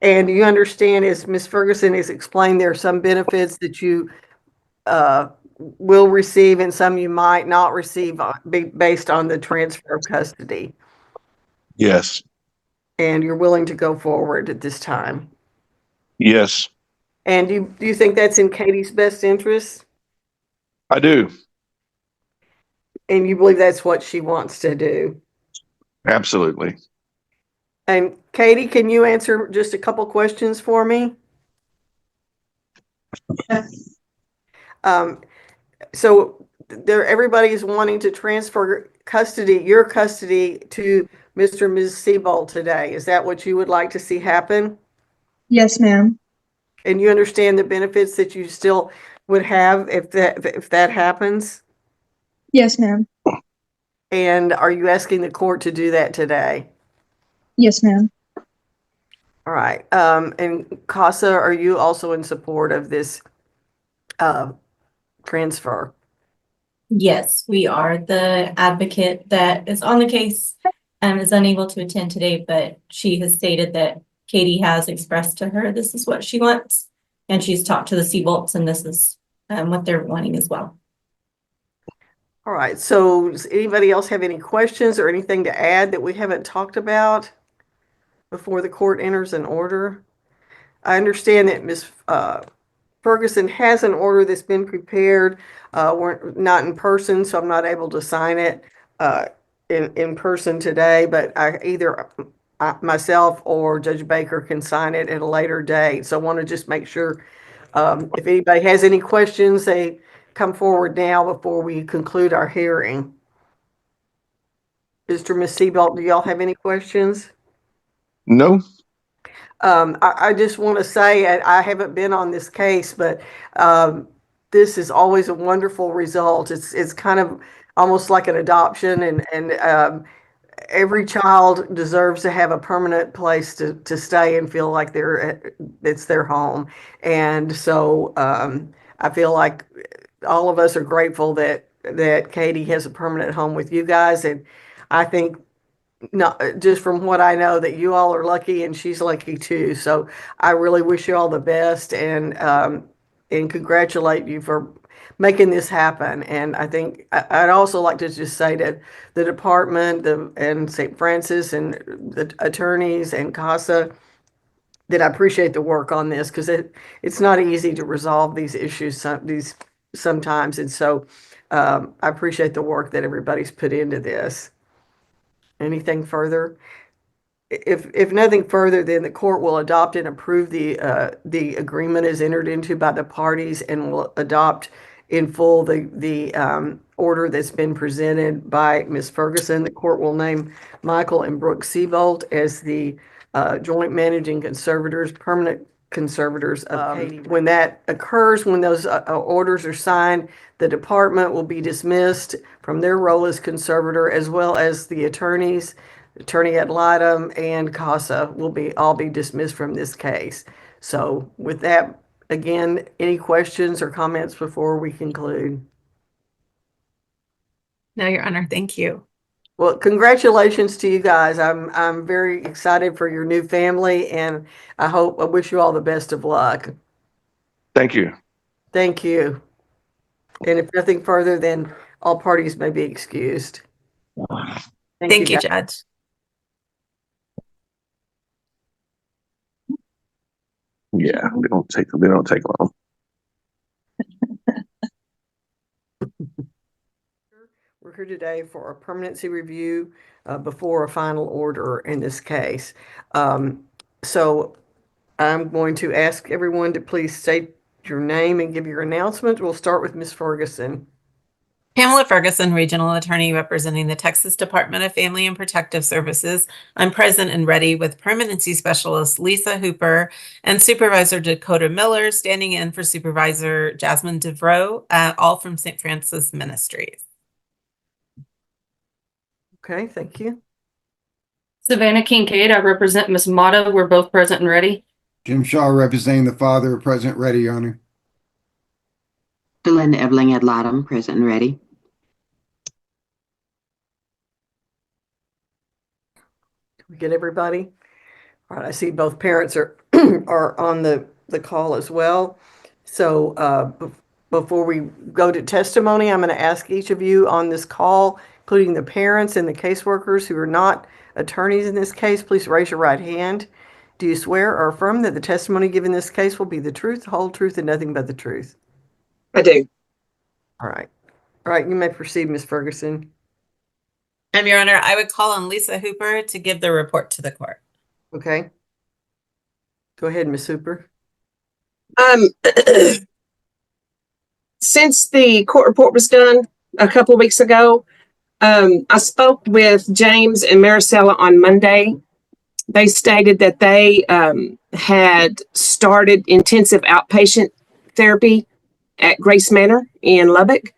And you understand, as Ms. Ferguson has explained, there are some benefits that you will receive and some you might not receive based on the transfer of custody. Yes. And you're willing to go forward at this time? Yes. And do you think that's in Katie's best interest? I do. And you believe that's what she wants to do? Absolutely. And Katie, can you answer just a couple questions for me? So everybody's wanting to transfer your custody to Mr. and Ms. Seabolt today. Is that what you would like to see happen? Yes, ma'am. And you understand the benefits that you still would have if that happens? Yes, ma'am. And are you asking the court to do that today? Yes, ma'am. All right. And CASA, are you also in support of this transfer? Yes, we are. The advocate that is on the case is unable to attend today, but she has stated that Katie has expressed to her this is what she wants, and she's talked to the Seabolts, and this is what they're wanting as well. All right. So does anybody else have any questions or anything to add that we haven't talked about before the court enters an order? I understand that Ms. Ferguson has an order that's been prepared. We're not in person, so I'm not able to sign it in person today, but either myself or Judge Baker can sign it at a later date. So I want to just make sure if anybody has any questions, they come forward now before we conclude our hearing. Mr. and Ms. Seabolt, do y'all have any questions? No. I just want to say I haven't been on this case, but this is always a wonderful result. It's kind of almost like an adoption, and every child deserves to have a permanent place to stay and feel like it's their home. And so I feel like all of us are grateful that Katie has a permanent home with you guys, and I think no, just from what I know, that you all are lucky and she's lucky too. So I really wish you all the best and congratulate you for making this happen. And I think I'd also like to just say that the department and St. Francis and the attorneys and CASA, that I appreciate the work on this because it's not easy to resolve these issues sometimes. And so I appreciate the work that everybody's put into this. Anything further? If nothing further, then the court will adopt and approve the agreement as entered into by the parties and will adopt in full the order that's been presented by Ms. Ferguson. The court will name Michael and Brooke Seabolt as the joint managing conservators, permanent conservators of Katie. When that occurs, when those orders are signed, the department will be dismissed from their role as conservator, as well as the attorneys, attorney ad litem, and CASA will all be dismissed from this case. So with that, again, any questions or comments before we conclude? No, Your Honor, thank you. Well, congratulations to you guys. I'm very excited for your new family, and I wish you all the best of luck. Thank you. Thank you. And if nothing further, then all parties may be excused. Thank you, Judge. Yeah, they don't take long. We're here today for a permanency review before a final order in this case. So I'm going to ask everyone to please state your name and give your announcement. We'll start with Ms. Ferguson. Pamela Ferguson, Regional Attorney representing the Texas Department of Family and Protective Services. I'm present and ready with Permanency Specialist Lisa Hooper and Supervisor Dakota Miller, standing in for Supervisor Jasmine DeVroe, all from St. Francis Ministries. Okay, thank you. Savannah Kincaid, I represent Ms. Mata. We're both present and ready. Jim Shaw representing the father, present, ready, Your Honor. Belinda Ebling ad litem, present and ready. Did we get everybody? All right, I see both parents are are on the call as well. So before we go to testimony, I'm going to ask each of you on this call, including the parents and the caseworkers who are not attorneys in this case, please raise your right hand. Do you swear or affirm that the testimony given in this case will be the truth, the whole truth, and nothing but the truth? I do. All right. All right, you may proceed, Ms. Ferguson. Your Honor, I would call on Lisa Hooper to give the report to the court. Okay. Go ahead, Ms. Hooper. Since the court report was done a couple of weeks ago, I spoke with James and Maricela on Monday. They stated that they had started intensive outpatient therapy at Grace Manor in Lubbock.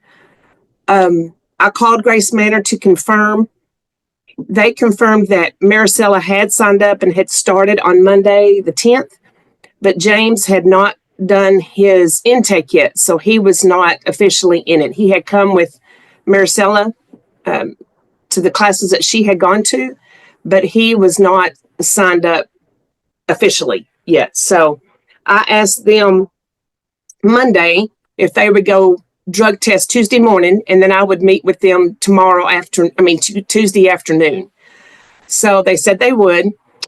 I called Grace Manor to confirm. They confirmed that Maricela had signed up and had started on Monday the 10th, but James had not done his intake yet, so he was not officially in it. He had come with Maricela to the classes that she had gone to, but he was not signed up officially yet. So I asked them Monday if they would go drug test Tuesday morning, and then I would meet with them Tuesday afternoon. So they said they would.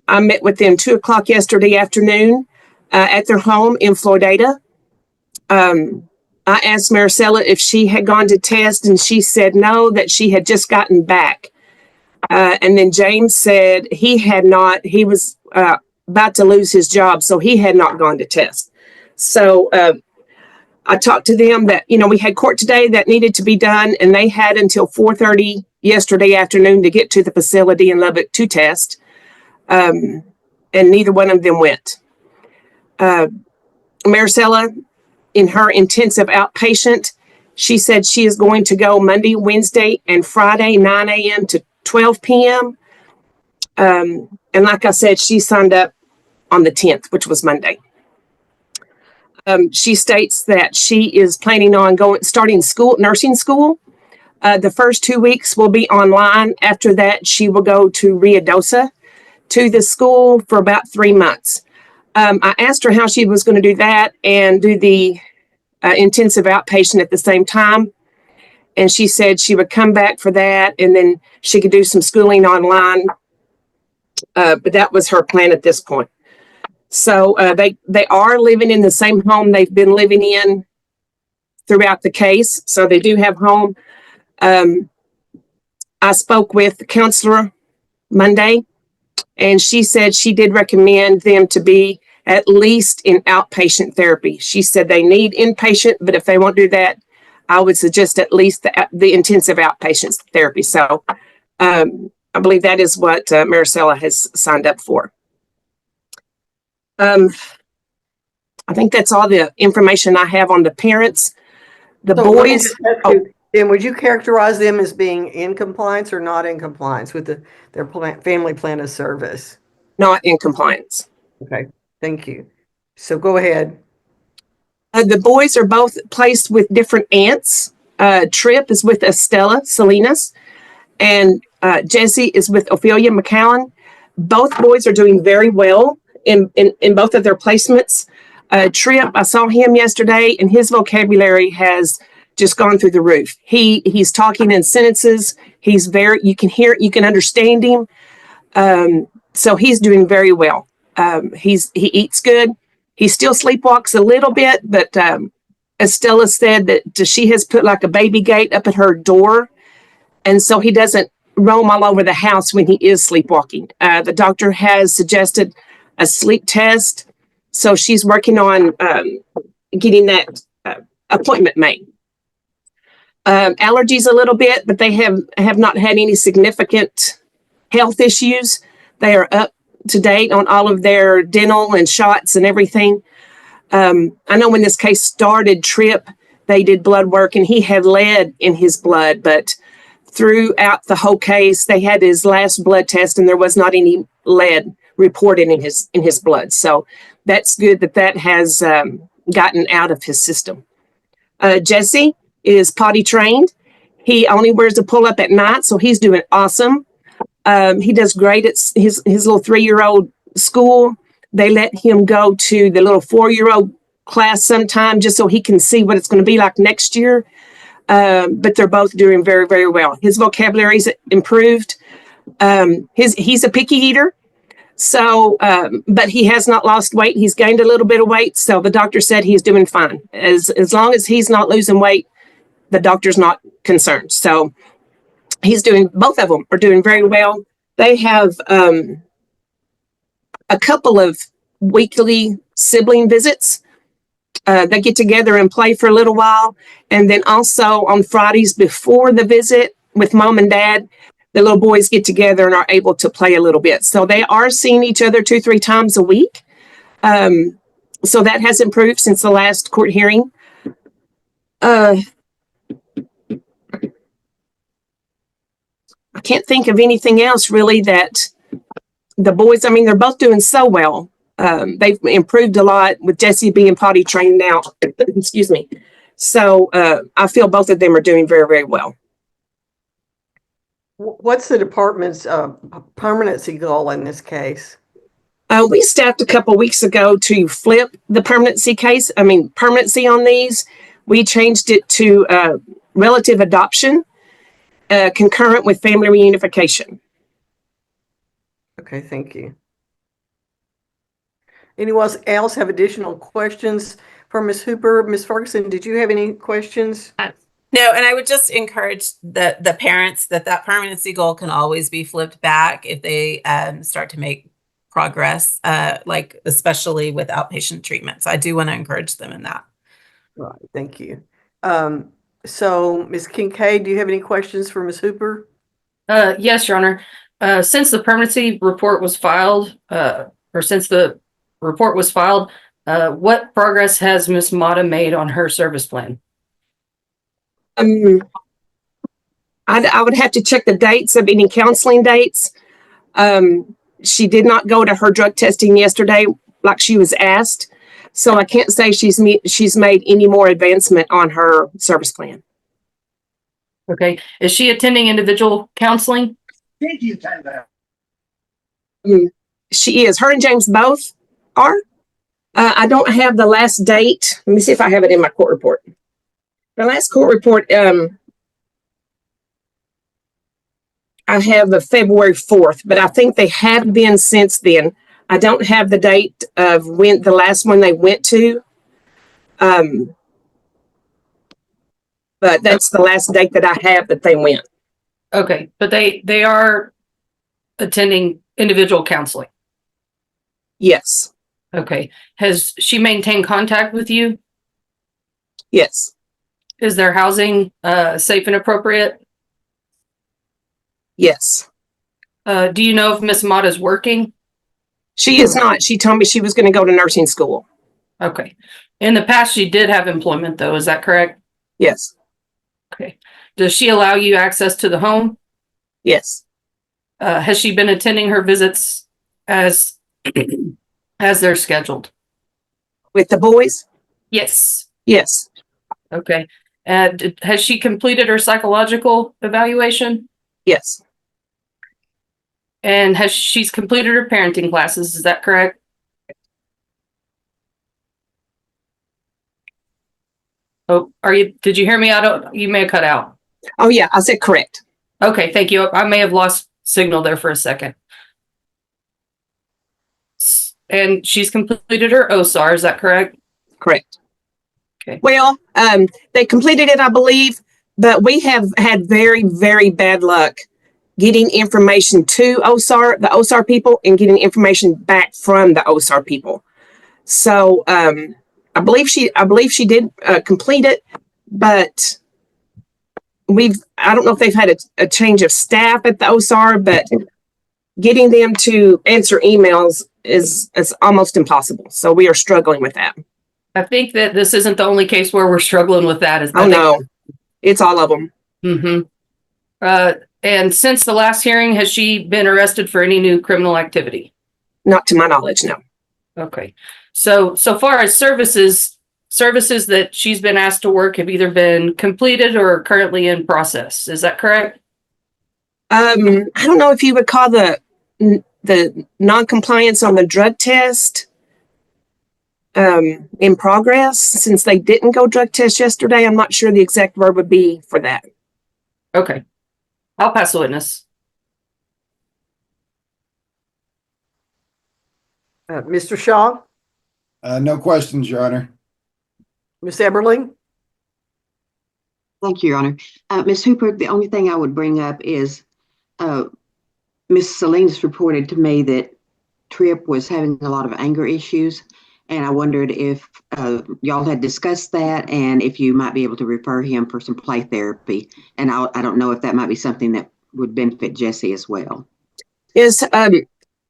I met with them 2:00 yesterday afternoon at their home in Florida. I asked Maricela if she had gone to test, and she said no, that she had just gotten back. And then James said he had not, he was about to lose his job, so he had not gone to test. So I talked to them that, we had court today that needed to be done, and they had until 4:30 yesterday afternoon to get to the facility in Lubbock to test. And neither one of them went. Maricela, in her intensive outpatient, she said she is going to go Monday, Wednesday, and Friday, 9 a.m. to 12 p.m. And like I said, she signed up on the 10th, which was Monday. She states that she is planning on starting nursing school The first 2 weeks will be online. After that, she will go to Riadosa to the school for about 3 months. I asked her how she was going to do that and do the intensive outpatient at the same time. And she said she would come back for that and then she could do some schooling online. But that was her plan at this point. So they are living in the same home they've been living in throughout the case. So they do have home. I spoke with the counselor Monday, and she said she did recommend them to be at least in outpatient therapy. She said they need inpatient, but if they won't do that, I would suggest at least the intensive outpatient therapy. So I believe that is what Maricela has signed up for. I think that's all the information I have on the parents. The boys. And would you characterize them as being in compliance or not in compliance with their family plan of service? Not in compliance. Okay, thank you. So go ahead. The boys are both placed with different aunts. Trip is with Estella Salinas, and Jesse is with Ophelia McCowan. Both boys are doing very well in both of their placements. Trip, I saw him yesterday, and his vocabulary has just gone through the roof. He's talking in sentences. He's you can hear, you can understand him. So he's doing very well. He eats good. He still sleepwalks a little bit, but Estella said that she has put like a baby gate up at her door. And so he doesn't roam all over the house when he is sleepwalking. The doctor has suggested a sleep test. So she's working on getting that appointment made. Allergies a little bit, but they have not had any significant health issues. They are up to date on all of their dental and shots and everything. I know when this case started, Trip, they did blood work and he had lead in his blood, but throughout the whole case, they had his last blood test and there was not any lead reported in his blood. So that's good that has gotten out of his system. Jesse is potty trained. He only wears a pull-up at night, so he's doing awesome. He does great at his little 3-year-old school. They let him go to the little 4-year-old class sometime just so he can see what it's going to be like next year. But they're both doing very, very well. His vocabulary's improved. He's a picky eater. So, but he has not lost weight. He's gained a little bit of weight. So the doctor said he's doing fine. As long as he's not losing weight, the doctor's not concerned. So both of them are doing very well. They have a couple of weekly sibling visits. They get together and play for a little while. And then also on Fridays before the visit with mom and dad, the little boys get together and are able to play a little bit. So they are seeing each other 2-3 times a week. So that has improved since the last court hearing. I can't think of anything else really that the boys, they're both doing so well. They've improved a lot with Jesse being potty trained now. Excuse me. So I feel both of them are doing very, very well. What's the department's permanency goal in this case? We staffed a couple weeks ago to flip the permanency on these. We changed it to relative adoption, concurrent with family reunification. Okay, thank you. Anyone else have additional questions for Ms. Hooper? Ms. Ferguson, did you have any questions? No, and I would just encourage the parents that permanency goal can always be flipped back if they start to make progress, like especially with outpatient treatment. So I do want to encourage them in that. Right, thank you. So Ms. Kincaid, do you have any questions for Ms. Hooper? Yes, Your Honor. Since the permanency report was filed, what progress has Ms. Mata made on her service plan? I would have to check the dates of any counseling dates. She did not go to her drug testing yesterday like she was asked. So I can't say she's made any more advancement on her service plan. Okay. Is she attending individual counseling? She is. Her and James both are. I don't have the last date. Let me see if I have it in my court report. The last court report, I have the February 4th, but I think they have been since then. I don't have the date of when the last one they went to. But that's the last date that I have that they went. Okay. But they are attending individual counseling. Yes. Okay. Has she maintained contact with you? Yes. Is their housing safe and appropriate? Yes. Do you know if Miss Mott is working? She is not. She told me she was going to go to nursing school. Okay. In the past, she did have employment, though. Is that correct? Yes. Okay. Does she allow you access to the home? Yes. Has she been attending her visits as as they're scheduled? With the boys? Yes. Yes. Okay. And has she completed her psychological evaluation? Yes. And she's completed her parenting classes? Is that correct? Oh, did you hear me? You may have cut out. Oh yeah, I said correct. Okay, thank you. I may have lost signal there for a second. And she's completed her OSAR, is that correct? Correct. Okay. Well, they completed it, I believe, but we have had very, very bad luck getting information to the OSAR people, and getting information back from the OSAR people. So I believe she did complete it, but I don't know if they've had a change of staff at the OSAR, but getting them to answer emails is almost impossible. So we are struggling with that. I think that this isn't the only case where we're struggling with that. Oh no, it's all of them. Mm-hmm. And since the last hearing, has she been arrested for any new criminal activity? Not to my knowledge, no. Okay. So far as services that she's been asked to work have either been completed or are currently in process. Is that correct? I don't know if you would call the non-compliance on the drug test in progress, since they didn't go drug test yesterday. I'm not sure the exact verb would be for that. Okay. I'll pass the witness. Mr. Shaw? No questions, Your Honor. Ms. Eberling? Thank you, Your Honor. Ms. Hooper, the only thing I would bring up is Ms. Salinas reported to me that Tripp was having a lot of anger issues, and I wondered if y'all had discussed that and if you might be able to refer him for some play therapy. And I don't know if that might be something that would benefit Jesse as well. Yes,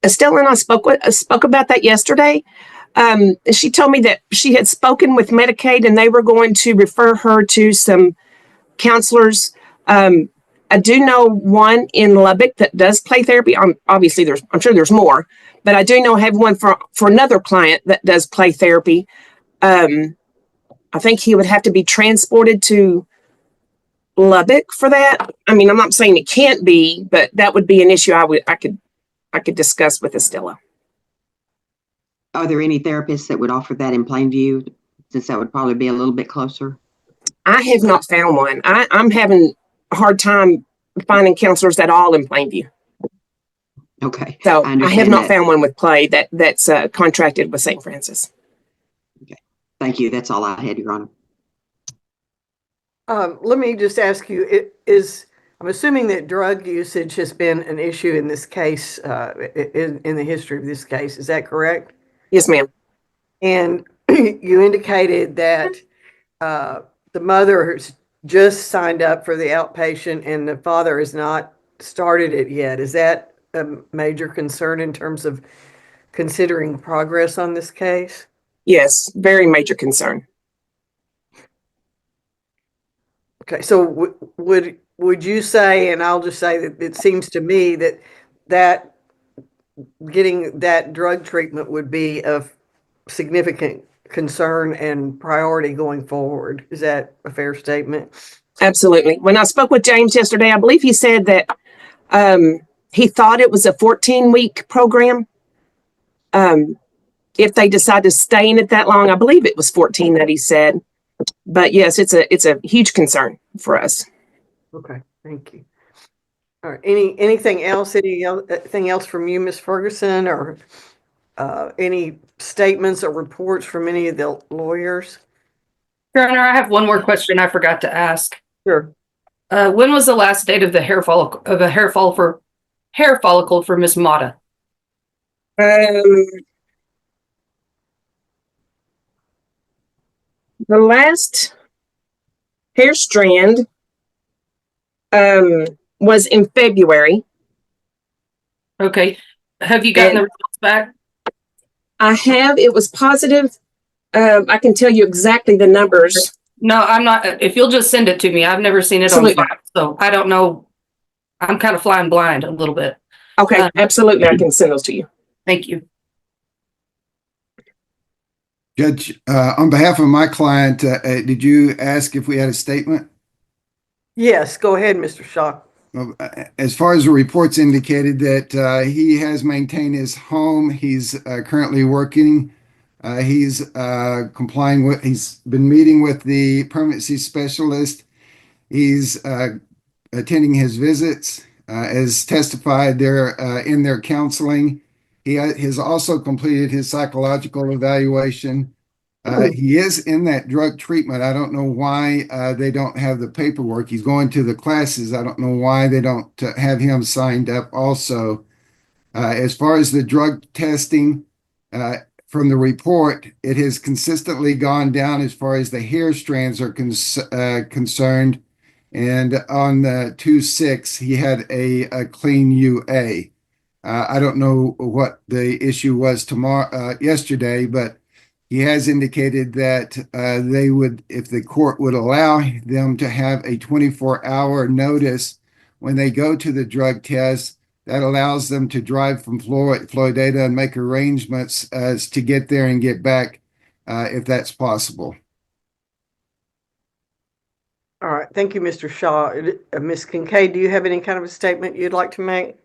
Estella and I spoke about that yesterday. She told me that she had spoken with Medicaid and they were going to refer her to some counselors. I do know one in Lubbock that does play therapy. Obviously, I'm sure there's more, but I do know I have one for another client that does play therapy. I think he would have to be transported to Lubbock for that. I mean, I'm not saying it can't be, but that would be an issue I could discuss with Estella. Are there any therapists that would offer that in Plainview, since that would probably be a little bit closer? I have not found one. I'm having a hard time finding counselors at all in Plainview. Okay. So I have not found one with play that's contracted with St. Francis. Okay. Thank you. That's all I had, Your Honor. Let me just ask you, I'm assuming that drug usage has been an issue in this case, in the history of this case. Is that correct? Yes, ma'am. And you indicated that the mother has just signed up for the outpatient and the father has not started it yet. Is that a major concern in terms of considering progress on this case? Yes, very major concern. Okay, so would you say, and I'll just say that it seems to me that getting that drug treatment would be of significant concern and priority going forward. Is that a fair statement? Absolutely. When I spoke with James yesterday, I believe he said that he thought it was a 14-week program. If they decide to stay in it that long, I believe it was 14 that he said. But yes, it's a huge concern for us. Okay, thank you. All right, anything else from you, Ms. Ferguson, or any statements or reports from any of the lawyers? Your Honor, I have one more question I forgot to ask. Sure. When was the last date of the hair follicle for Miss Mata? The last hair strand was in February. Okay. Have you gotten the results back? I have. It was positive. I can tell you exactly the numbers. No, I'm not. If you'll just send it to me, I've never seen it Absolutely. on file, so I don't know. I'm kind of flying blind a little bit. Okay, absolutely. I can send those to you. Thank you. Judge, on behalf of my client, did you ask if we had a statement? Yes, go ahead, Mr. Shaw. Well, as far as the reports indicated that he has maintained his home, he's currently working. He's complying with, he's been meeting with the permanency specialist. He's attending his visits, as testified there in their counseling. He has also completed his psychological evaluation. He is in that drug treatment. I don't know why they don't have the paperwork. He's going to the classes. I don't know why they don't have him signed up also. As far as the drug testing, from the report, it has consistently gone down as far as the hair strands are concerned. And on the 2/6, he had a clean UA. I don't know what the issue was yesterday, but he has indicated that they would, if the court would allow them to have a 24-hour notice when they go to the drug test, that allows them to drive from Florida and make arrangements to get there and get back if that's possible. All right, thank you, Mr. Shaw. Ms. Kincaid, do you have any kind of a statement you'd like to make?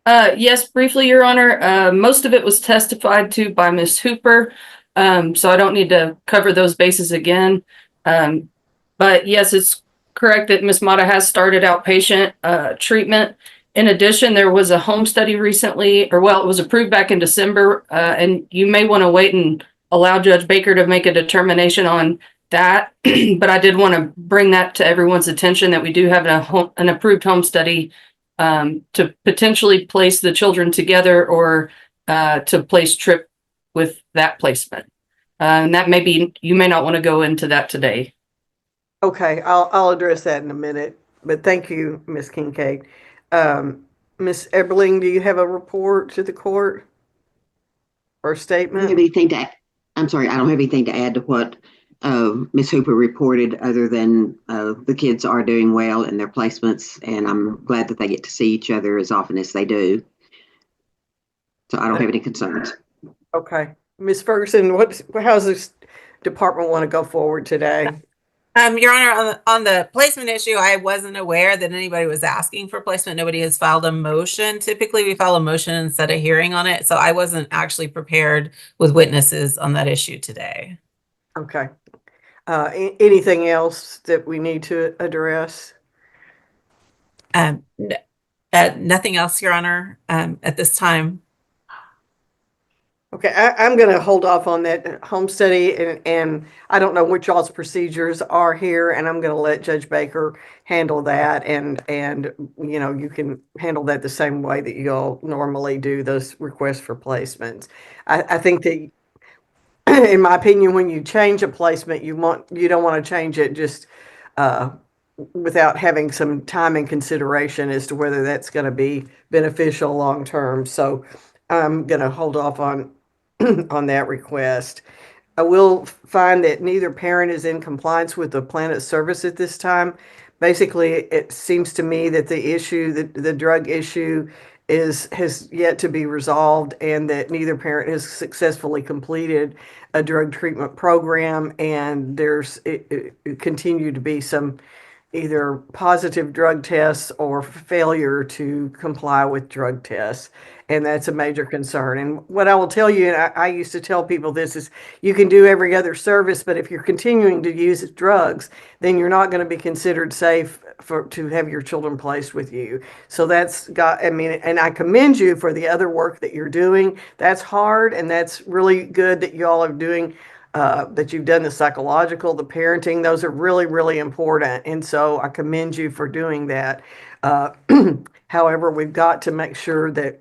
Yes, briefly, Your Honor. Most of it was testified to by Ms. Hooper, so I don't need to cover those bases again. But yes, it's correct that Ms. Mata has started outpatient treatment. In addition, there was a home study recently, or well, it was approved back in December, and you may want to wait and allow Judge Baker to make a determination on that. But I did want to bring that to everyone's attention that we do have an approved home study to potentially place the children together or to place Trip with that placement. And that may be, you may not want to go into that today. Okay, I'll address that in a minute, but thank you, Ms. Kincaid. Ms. Eberling, do you have a report to the court or statement? I don't have anything to add. I'm sorry, I don't have anything to add to what Ms. Hooper reported, other than the kids are doing well in their placements, and I'm glad that they get to see each other as often as they do. So I don't have any concerns. Okay. Ms. Ferguson, how's this department want to go forward today? Your Honor, on the placement issue, I wasn't aware that anybody was asking for placement. Nobody has filed a motion. Typically, we file a motion and set a hearing on it. So I wasn't actually prepared with witnesses on that issue today. Okay. Anything else that we need to address? Nothing else, Your Honor, at this time. Okay, I'm going to hold off on that home study, and I don't know what y'all's procedures are here, and I'm going to let Judge Baker handle that, and you know, you can handle that the same way that you'll normally do those requests for placements. I think that, in my opinion, when you change a placement, you don't want to change it just without having some time and consideration as to whether that's going to be beneficial long term. So I'm going to hold off on that request. I will find that neither parent is in compliance with the plan of service at this time. Basically, it seems to me that the issue, the drug issue, has yet to be resolved, and that neither parent has successfully completed a drug treatment program, and there's continue to be some either positive drug tests or failure to comply with drug tests. And that's a major concern. And what I will tell you, and I used to tell people this, is you can do every other service, but if you're continuing to use drugs, then you're not going to be considered safe to have your children placed with you. So that's got, I mean, and I commend you for the other work that you're doing. That's hard, and that's really good that you all are doing, that you've done the psychological, the parenting. Those are really, really important. And so I commend you for doing that. However, we've got to make sure that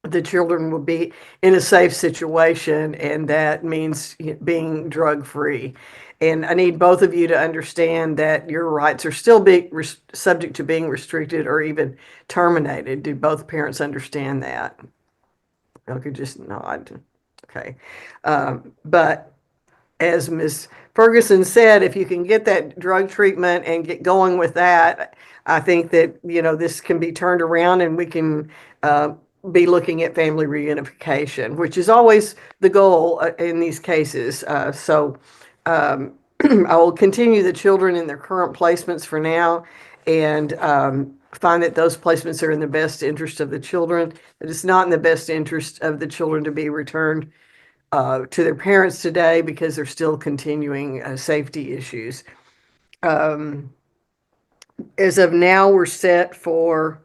the children will be in a safe situation, and that means being drug free. And I need both of you to understand that your rights are still being subject to being restricted or even terminated. Do both parents understand that? I could just nod. Okay. But as Ms. Ferguson said, if you can get that drug treatment and get going with that, I think that, you know, this can be turned around and we can be looking at family reunification, which is always the goal in these cases. I will continue the children in their current placements for now, and find that those placements are in the best interest of the children. It is not in the best interest of the children to be returned to their parents today because they're still continuing safety issues. As of now, we're set for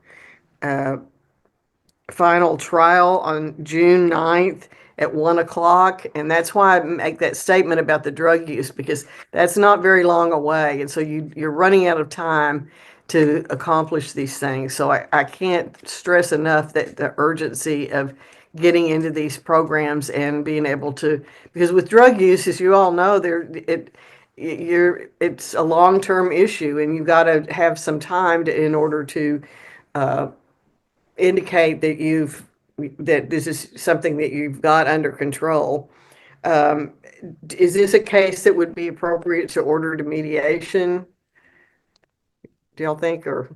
final trial on June 9th at 1 o'clock. And that's why I make that statement about the drug use, because that's not very long away. And so you're running out of time to accomplish these things. So I can't stress enough that the urgency of getting into these programs and being able to, because with drug use, as you all know, it's a long-term issue, and you've got to have some time in order to indicate that this is something that you've got under control. Is this a case that would be appropriate to order to mediation? Do y'all think, or?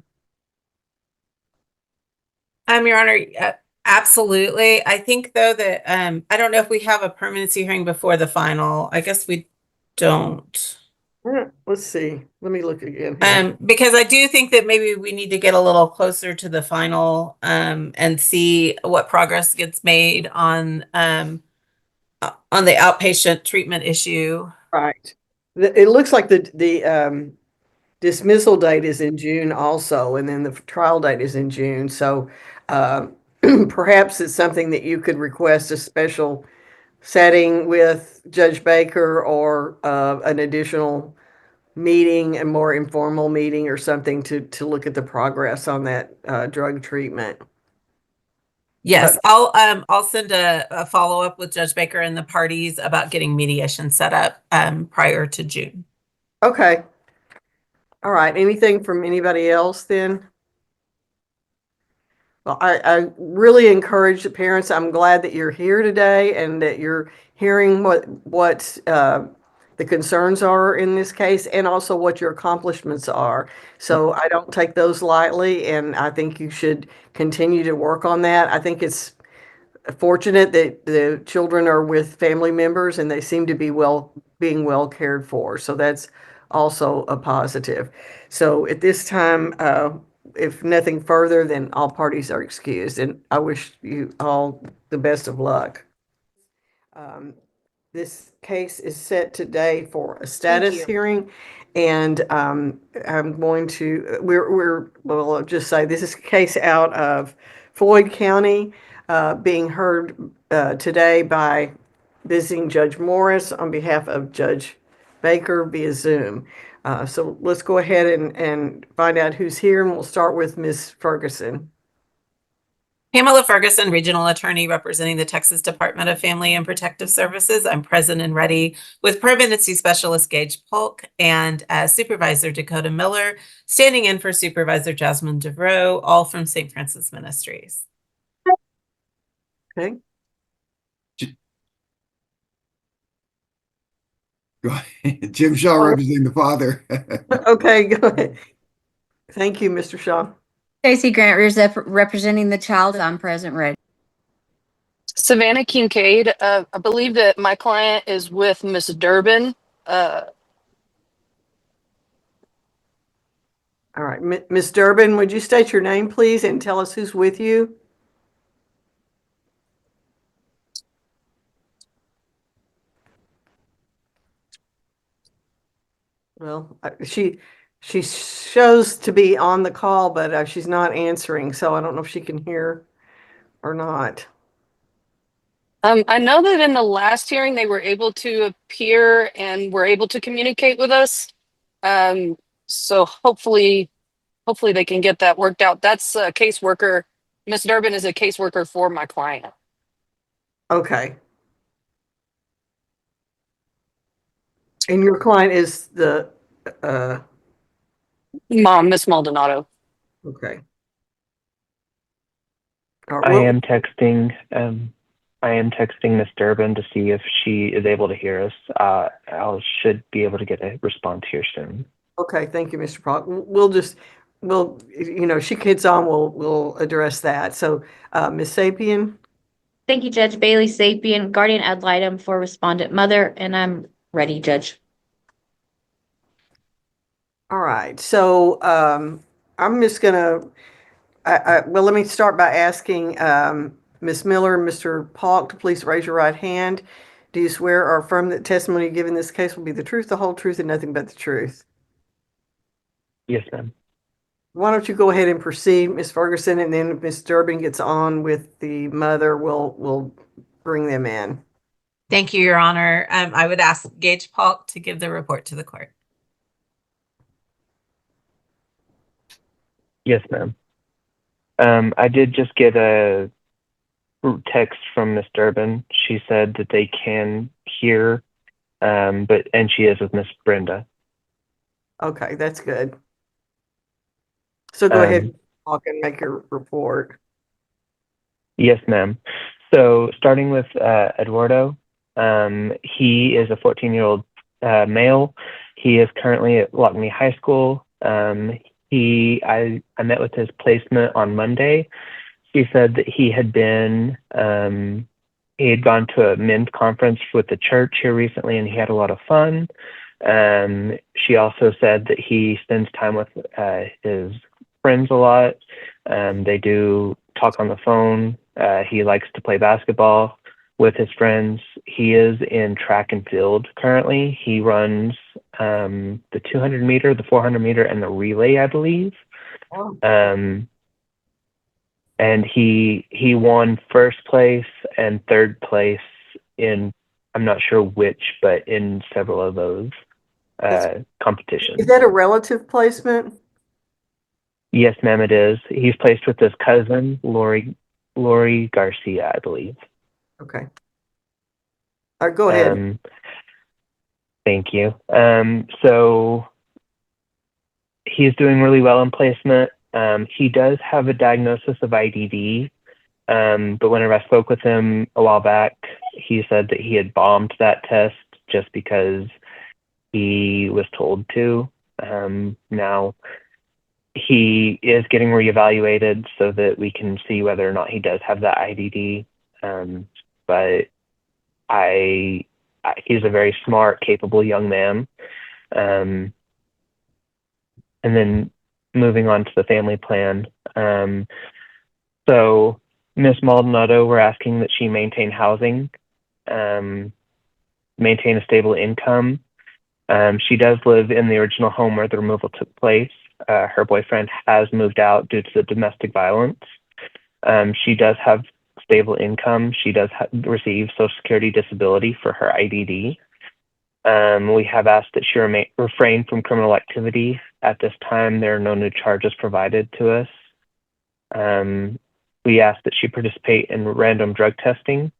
Your Honor, absolutely. I think though that I don't know if we have a permanency hearing before the final. I guess we don't. Let's see. Let me look again here. Because I do think that maybe we need to get a little closer to the final and see what progress gets made on the outpatient treatment issue. Right. It looks like the dismissal date is in June also, and then the trial date is in June. So perhaps it's something that you could request a special setting with Judge Baker, or an additional meeting, a more informal meeting or something to look at the progress on that drug treatment. Yes, I'll send a follow-up with Judge Baker and the parties about getting mediation set up prior to June. Okay. All right. Anything from anybody else then? Well, I really encourage the parents. I'm glad that you're here today and that you're hearing what the concerns are in this case, and also what your accomplishments are. So I don't take those lightly, and I think you should continue to work on that. I think it's fortunate that the children are with family members and they seem to be being well cared for. So that's also a positive. So at this time, if nothing further, then all parties are excused, and I wish you all the best of luck. This case is set today for a status hearing, and I'm going to, well, I'll just say this is a case out of Floyd County, being heard today by visiting Judge Morris on behalf of Judge Baker via Zoom. So let's go ahead and find out who's here, and we'll start with Ms. Ferguson. Pamela Ferguson, Regional Attorney representing the Texas Department of Family and Protective Services. I'm present and ready with Permanency Specialist Gage Polk and Supervisor Dakota Miller, standing in for Supervisor Jasmine DeVroe, all from St. Francis Ministries. Okay. Go ahead. Jim Shaw representing the father. Okay, go ahead. Thank you, Mr. Shaw. Stacey Grant representing the child. I'm present, ready. Savannah Kincaid. I believe that my client is with Miss Durbin. All right, Ms. Durbin, would you state your name, please, and tell us who's with you? Well, she shows to be on the call, but she's not answering, so I don't know if she can hear or not. I know that in the last hearing, they were able to appear and were able to communicate with us. So hopefully they can get that worked out. That's a caseworker. Miss Durbin is a caseworker for my client. Okay. And your client is the Mom, Miss Maldonado. okay. I am texting Miss Durbin to see if she is able to hear us. I should be able to get a response here soon. Okay, thank you, Mr. Prock. She gets on, we'll address that. So, Ms. Sapien? Thank you, Judge Bailey Sapien, guardian ad litem for respondent mother, and I'm ready, Judge. All right, so I'm just gonna, well, let me start by asking Ms. Miller and Mr. Polk to please raise your right hand. Do you swear or affirm that testimony given in this case will be the truth, the whole truth, and nothing but the truth? Yes, ma'am. Why don't you go ahead and proceed, Ms. Ferguson, and then if Ms. Durbin gets on with the mother, we'll bring them in. Thank you, Your Honor. I would ask Gage Polk to give the report to the court. Yes, ma'am. I did just get a text from Miss Durbin. She said that they can hear, and she is with Miss Brenda. Okay, that's good. So go ahead and make your report. Yes, ma'am. So starting with Eduardo, he is a 14-year-old male. He is currently at Lockney High School. I met with his placement on Monday. He said that he had gone to a men's conference with the church here recently, and he had a lot of fun. She also said that he spends time with his friends a lot. They do talk on the phone. He likes to play basketball with his friends. He is in track and field currently. He runs the 200 meter, the 400 meter, and the relay, I believe. Oh. And he won first place and third place in, I'm not sure which, but in several of those competitions. Is that a relative placement? Yes, ma'am, it is. He's placed with his cousin, Lori Garcia, I believe. Okay. All right, go ahead. Thank you. So he's doing really well in placement. He does have a diagnosis of IDD, but whenever I spoke with him a while back, he said that he had bombed that test just because he was told to. Now he is getting reevaluated so that we can see whether or not he does have that IDD. But he's a very smart, capable young man. And then moving on to the family plan. So Miss Maldonado, we're asking that she maintain housing, maintain a stable income. She does live in the original home where the removal took place. Her boyfriend has moved out due to the domestic violence. She does have stable income. She does receive Social Security disability for her IDD. We have asked that she refrain from criminal activity. At this time, there are no new charges provided to us. We ask that she participate in random drug testing.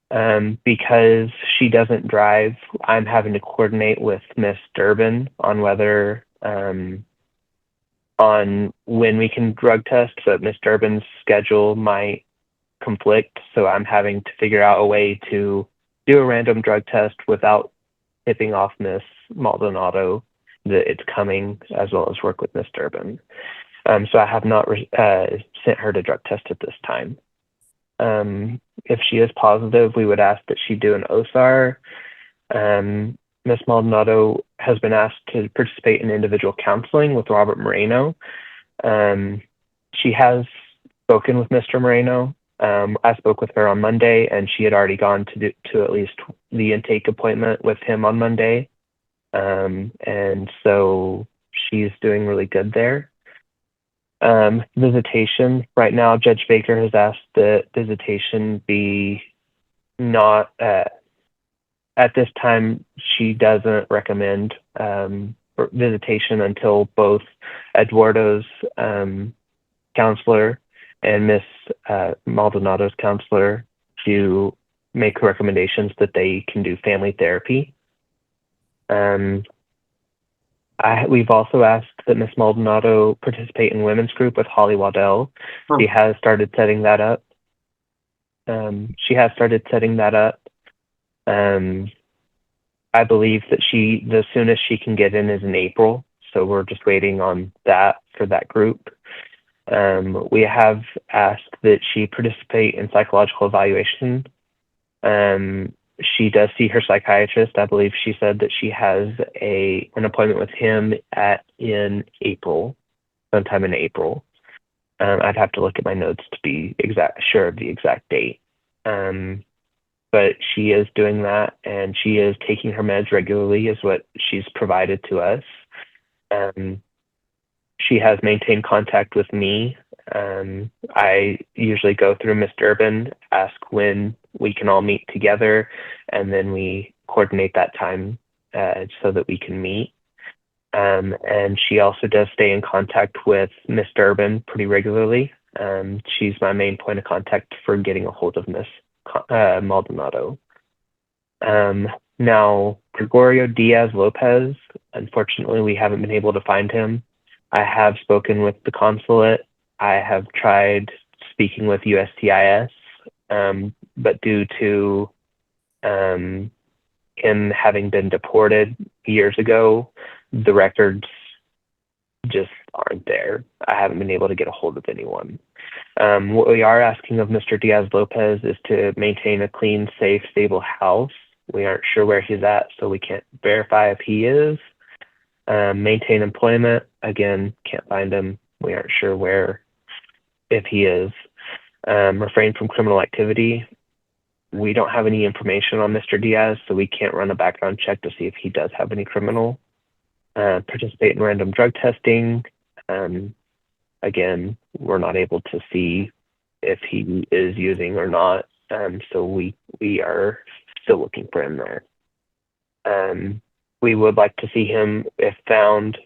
Because she doesn't drive, I'm having to coordinate with Miss Durbin on whether on when we can drug test, but Miss Durbin's schedule might conflict, so I'm having to figure out a way to do a random drug test without tipping off Miss Maldonado that it's coming, as well as work with Miss Durbin. So I have not sent her to drug test at this time. If she is positive, we would ask that she do an OSAR. Ms. Maldonado has been asked to participate in individual counseling with Robert Moreno. She has spoken with Mr. Moreno. I spoke with her on Monday, and she had already gone to at least the intake appointment with him on Monday. And so she's doing really good there. Visitation. Right now, Judge Baker has asked that visitation be not, at this time, she doesn't recommend visitation until both Eduardo's counselor and Miss Maldonado's counselor to make recommendations that they can do family therapy. We've also asked that Miss Maldonado participate in women's group with Holly Waddell. She has started setting that up. I believe that the soonest she can get in is in April. So we're just waiting on that for that group. We have asked that she participate in psychological evaluation. She does see her psychiatrist. I believe she said that she has an appointment with him in April, sometime in April. I'd have to look at my notes to be sure of the exact date. But she is doing that, and she is taking her meds regularly, is what she's provided to us. She has maintained contact with me. I usually go through Mr. Urban, ask when we can all meet together, and then we coordinate that time so that we can meet. And she also does stay in contact with Mr. Urban pretty regularly. She's my main point of contact for getting a hold of Miss Maldonado. Now, Gregorio Diaz Lopez, unfortunately, we haven't been able to find him. I have spoken with the consulate. I have tried speaking with USCIS, but due to him having been deported years ago, the records just aren't there. I haven't been able to get a hold of anyone. What we are asking of Mr. Diaz Lopez is to maintain a clean, safe, stable house. We aren't sure where he's at, so we can't verify if he is. Maintain employment. Again, can't find him. We aren't sure if he is. Refrain from criminal activity. We don't have any information on Mr. Diaz, so we can't run a background check to see if he does have any criminal. Participate in random drug testing. Again, we're not able to see if he is using or not, so we are still looking for him there. We would like to see him, if found,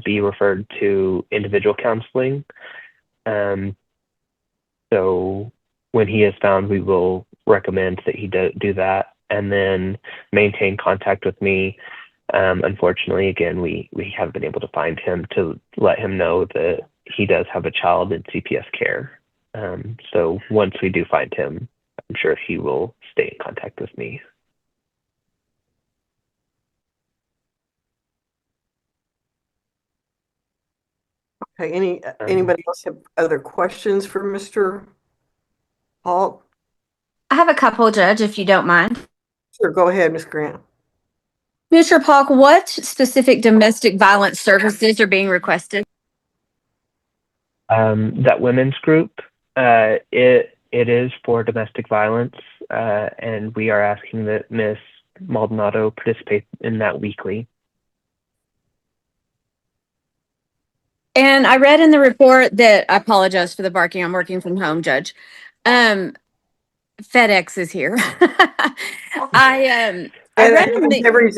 be referred to individual counseling. So when he is found, we will recommend that he do that, and then maintain contact with me. Unfortunately, again, we haven't been able to find him to let him know that he does have a child in CPS care. So once we do find him, I'm sure he will stay in contact with me. Okay, anybody else have other questions for Mr. Hall? I have a couple, Judge, if you don't mind. Sure, go ahead, Ms. Grant. Mr. Polk, what specific domestic violence services are being requested? That women's group, it is for domestic violence, and we are asking that Ms. Maldonado participate in that weekly. And I read in the report that, I apologize for the barking, I'm working from home, Judge. FedEx is here. I read in the, every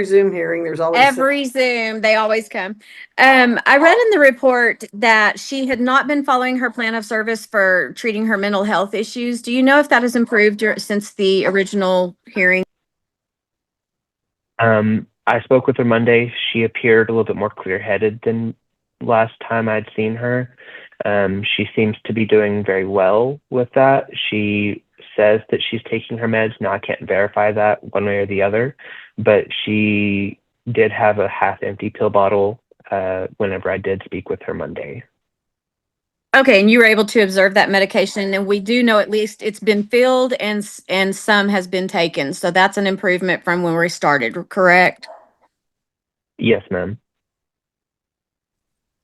Zoom hearing, there's always every Zoom, they always come. I read in the report that she had not been following her plan of service for treating her mental health issues. Do you know if that has improved since the original hearing? I spoke with her Monday. She appeared a little bit more clear-headed than last time I'd seen her. She seems to be doing very well with that. She says that she's taking her meds. Now, I can't verify that one way or the other, but she did have a half-empty pill bottle whenever I did speak with her Monday. Okay, and you were able to observe that medication, and we do know at least it's been filled and some has been taken. So that's an improvement from when we started, correct? Yes, ma'am.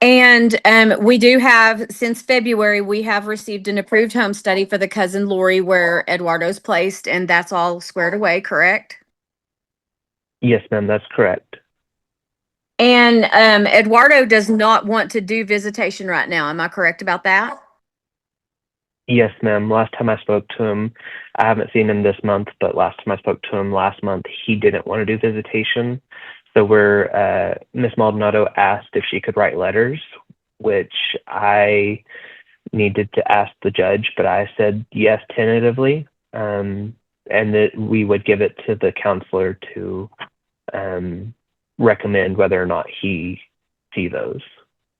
And we do have, since February, we have received an approved home study for the cousin Lori where Eduardo's placed, and that's all squared away, correct? Yes, ma'am, that's correct. And Eduardo does not want to do visitation right now. Am I correct about that? Yes, ma'am. Last time I spoke to him, I haven't seen him this month, but last time I spoke to him last month, he didn't want to do visitation. So Miss Maldonado asked if she could write letters, which I needed to ask the judge, but I said yes tentatively, and that we would give it to the counselor to recommend whether or not he see those.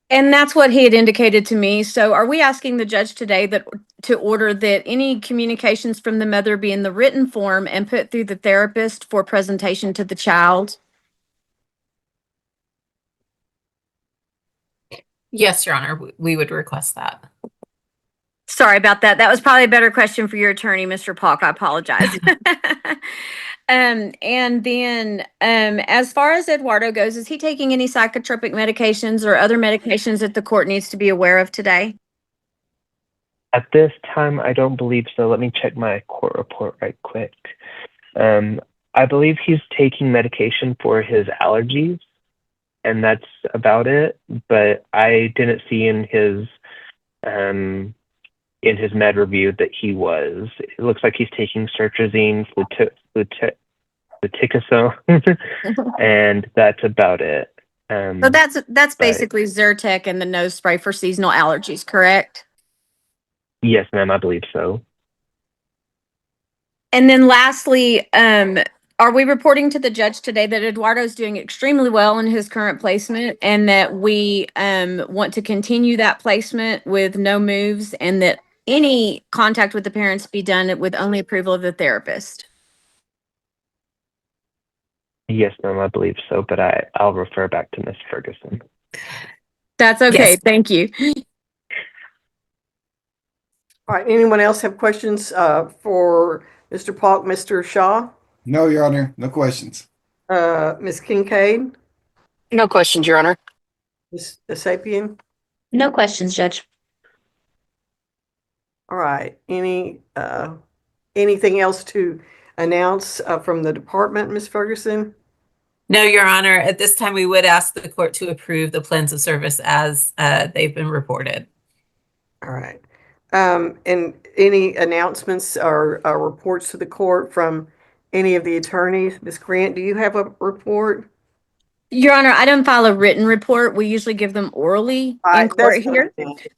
And that's what he had indicated to me. So are we asking the judge today that to order that any communications from the mother be in the written form and put through the therapist for presentation to the child? Yes, Your Honor, we would request that. Sorry about that. That was probably a better question for your attorney, Mr. Polk. I apologize. And then as far as Eduardo goes, is he taking any psychotropic medications or other medications that the court needs to be aware of today? At this time, I don't believe so. Let me check my court report right quick. I believe he's taking medication for his allergies, and that's about it. But I didn't see in his med review that he was. It looks like he's taking sertrazine, fluticasone, and that's about it. So that's basically Zyrtec and the nose spray for seasonal allergies, correct? Yes, ma'am, I believe so. And then lastly, are we reporting to the judge today that Eduardo's doing extremely well in his current placement and that we want to continue that placement with no moves and that any contact with the parents be done with only approval of the therapist? Yes, ma'am, I believe so, but I'll refer back to Miss Ferguson. That's okay. Yes. Thank you. All right, anyone else have questions for Mr. Polk, Mr. Shaw? No, Your Honor, no questions. Ms. Kincaid? No questions, Your Honor. Ms. Sapien? No questions, Judge. All right, anything else to announce from the department, Ms. Ferguson? No, Your Honor, at this time, we would ask the court to approve the plans of service as they've been reported. All right. And any announcements or reports to the court from any of the attorneys? Ms. Grant, do you have a report? Your Honor, I don't file a written report. We usually give them orally in court here.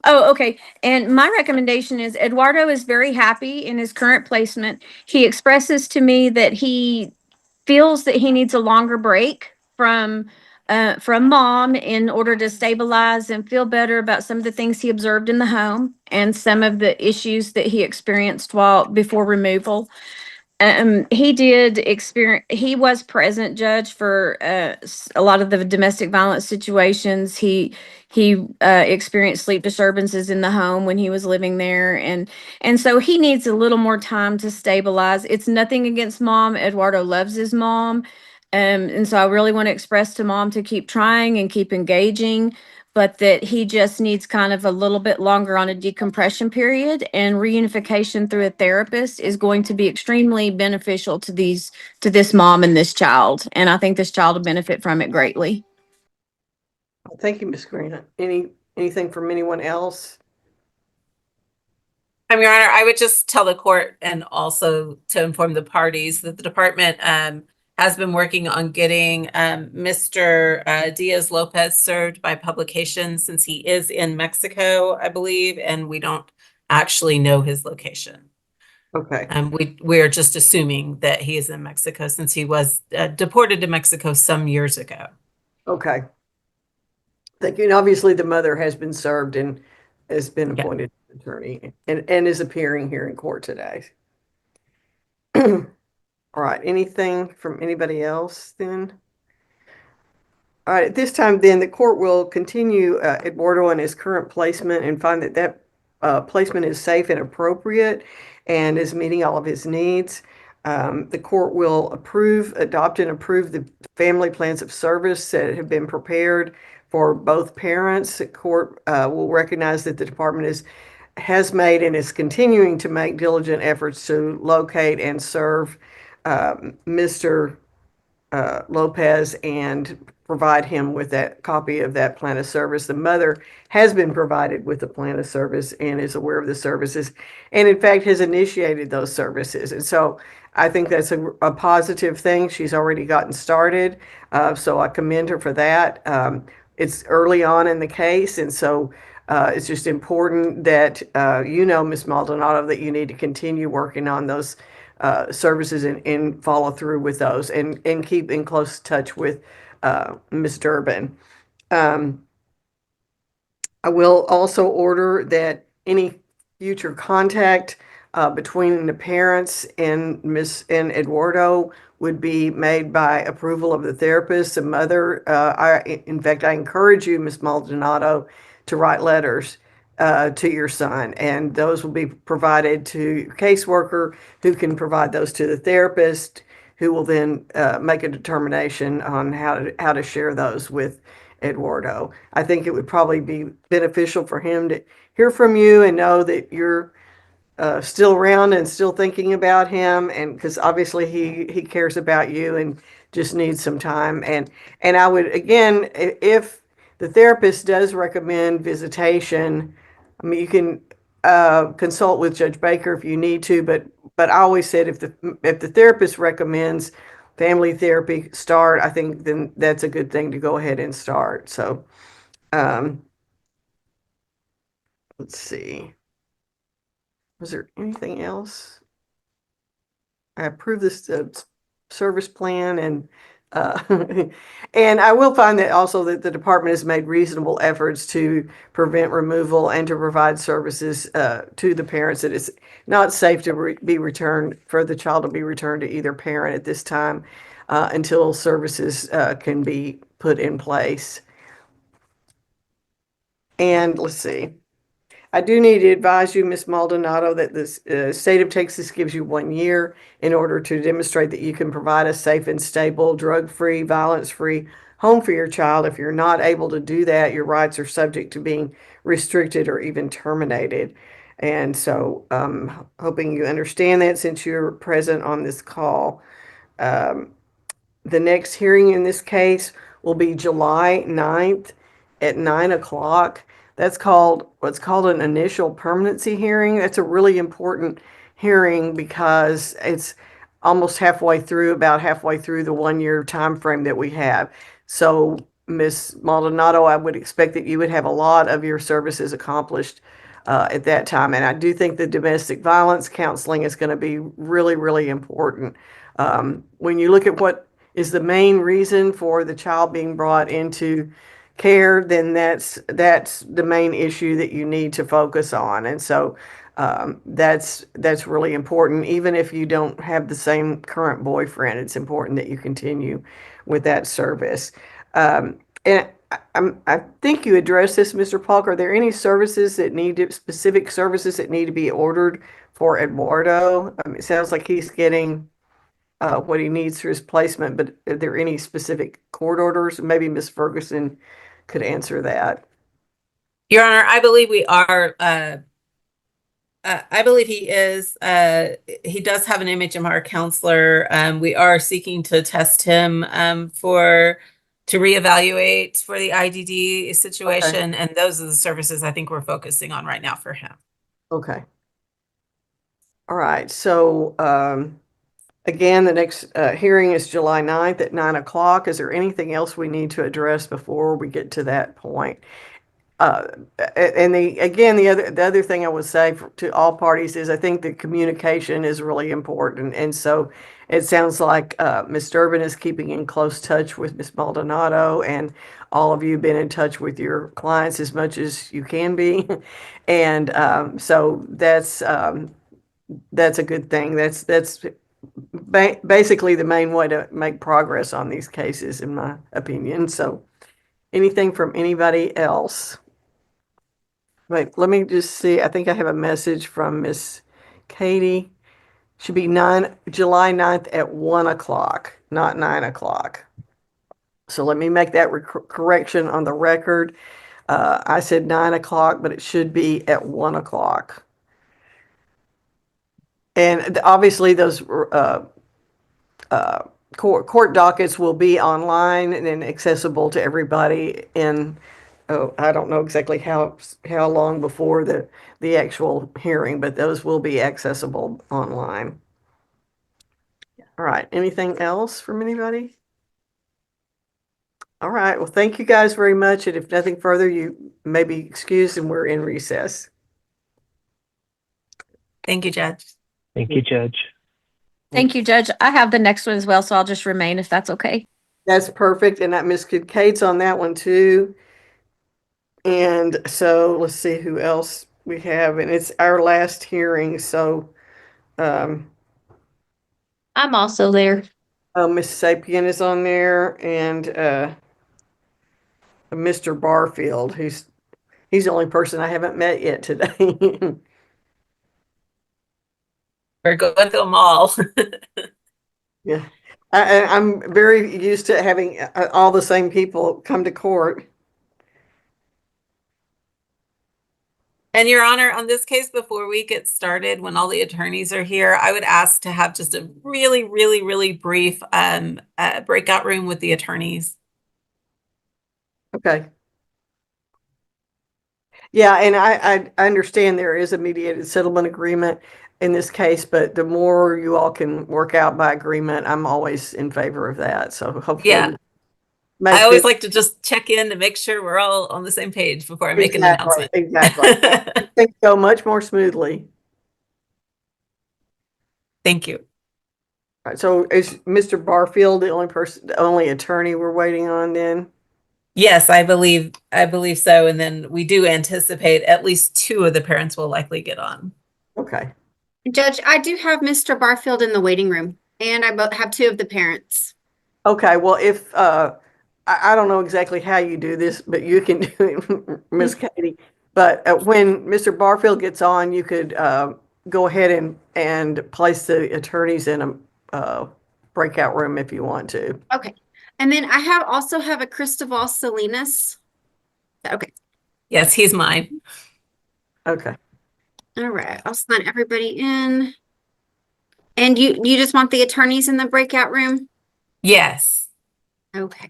Oh, okay. And my recommendation is Eduardo is very happy in his current placement. He expresses to me that he feels that he needs a longer break from mom in order to stabilize and feel better about some of the things he observed in the home and some of the issues that he experienced before removal. He was present, Judge, for a lot of the domestic violence situations. He experienced sleep disturbances in the home when he was living there, and so he needs a little more time to stabilize. It's nothing against mom. Eduardo loves his mom, and so I really want to express to mom to keep trying and keep engaging, but that he just needs kind of a little bit longer on a decompression period, and reunification through a therapist is going to be extremely beneficial to this mom and this child. And I think this child will benefit from it greatly. Thank you, Ms. Grant. Anything from anyone else? Your Honor, I would just tell the court and also to inform the parties that the department has been working on getting Mr. Diaz Lopez served by publication since he is in Mexico, I believe, and we don't actually know his location. Okay. We are just assuming that he is in Mexico since he was deported to Mexico some years ago. Okay. Thank you. And obviously the mother has been served and has been appointed attorney and is appearing here in court today. All right. Anything from anybody else then? All right, at this time, then, the court will continue Eduardo in his current placement and find that placement is safe and appropriate and is meeting all of his needs. The court will adopt and approve the family plans of service that have been prepared for both parents. The court will recognize that the department has made and is continuing to make diligent efforts to locate and serve Mr. Lopez and provide him with that copy of that plan of service. The mother has been provided with the plan of service and is aware of the services and in fact has initiated those services. And so I think that's a positive thing. She's already gotten started. So I commend her for that. It's early on in the case. And so it's just important that Ms. Maldonado, that you need to continue working on those services and follow through with those and keep in close touch with Ms. Durbin. I will also order that any future contact between the parents and Eduardo would be made by approval of the therapist, the mother. In fact, I encourage you, Ms. Maldonado, to write letters to your son, and those will be provided to your caseworker, who can provide those to the therapist, who will then make a determination on how to share those with Eduardo. I think it would probably be beneficial for him to hear from you and know that you're still around and still thinking about him, and because obviously he cares about you and just needs some time. And I would, again, if the therapist does recommend visitation, I mean, you can consult with Judge Baker if you need to, but I always said if the therapist recommends family therapy start, I think then that's a good thing to go ahead and start. So let's see. Was there anything else? I approve this service plan, and and I will find that also that the department has made reasonable efforts to prevent removal and to provide services to the parents. That it's not safe to be returned for the child to be returned to either parent at this time until services can be put in place. And let's see. I do need to advise you, Ms. Maldonado, that the state of Texas gives you 1 year in order to demonstrate that you can provide a safe and stable, drug-free, violence-free home for your child. If you're not able to do that, your rights are subject to being restricted or even terminated. And so I'm hoping you understand that since you're present on this call. The next hearing in this case will be July 9th at 9 o'clock. That's what's called an initial permanency hearing. That's a really important hearing because it's almost about halfway through the 1 year time frame that we have. So Ms. Maldonado, I would expect that you would have a lot of your services accomplished at that time. And I do think the domestic violence counseling is going to be really, really important. When you look at what is the main reason for the child being brought into care, then that's the main issue that you need to focus on. And so that's really important. Even if you don't have the same current boyfriend, it's important that you continue with that service. And I think you addressed this, Mr. Polk. Are there any specific services that need to be ordered for Eduardo? It sounds like he's getting what he needs for his placement, but are there any specific court orders? Maybe Ms. Ferguson could answer that. Your Honor, I believe we are. I believe he is. He does have an MHMR counselor. We are seeking to test him to reevaluate for the IDD situation, and those are the services I think we're focusing on right now for him. Okay. All right. So again, the next hearing is July 9th at 9 o'clock. Is there anything else we need to address before we get to that point? And the other thing I would say to all parties is I think the communication is really important. And so it sounds like Ms. Durbin is keeping in close touch with Ms. Maldonado, and all of you been in touch with your clients as much as you can be. And so that's a good thing. That's basically the main way to make progress on these cases, in my opinion. So Anything from anybody else? Wait, let me just see. I think I have a message from Miss Katie. Should be July 9th at 1 o'clock, not 9 o'clock. So let me make that correction on the record. I said 9 o'clock, but it should be at 1 o'clock. And obviously those court dockets will be online and accessible to everybody in, I don't know exactly how long before the actual hearing, but those will be accessible online. All right. Anything else from anybody? All right. Well, thank you guys very much. And if nothing further, you may be excused and we're in recess. Thank you, Judge. Thank you, Judge. Thank you, Judge. I have the next one as well, so I'll just remain if that's okay. That's perfect. And that Miss Kincaid's on that one too. And so let's see who else we have. And it's our last hearing. So I'm also there. Miss Sapien is on there and Mr. Barfield, he's the only person I haven't met yet today. We're going to them all. Yeah. I'm very used to having all the same people come to court. And Your Honor, on this case, before we get started, when all the attorneys are here, I would ask to have just a really, really, really brief breakout room with the attorneys. Okay. Yeah, and I understand there is a mediated settlement agreement in this case, but the more you all can work out by agreement, I'm always in favor of that. So hopefully, Yeah. I always like to just check in to make sure we're all on the same page before I make an announcement. Exactly. Things go much more smoothly. Thank you. All right, so is Mr. Barfield the only attorney we're waiting on then? Yes, I believe so. And then we do anticipate at least 2 of the parents will likely get on. Okay. Judge, I do have Mr. Barfield in the waiting room, and I have 2 of the parents. Okay, well, if I don't know exactly how you do this, but you can do it, Miss Katie. But when Mr. Barfield gets on, you could go ahead and place the attorneys in a breakout room if you want to. Okay. And then I also have a Cristobal Salinas. Okay. Yes, he's mine. Okay. All right. I'll sign everybody in. And you just want the attorneys in the breakout room? Yes. Okay.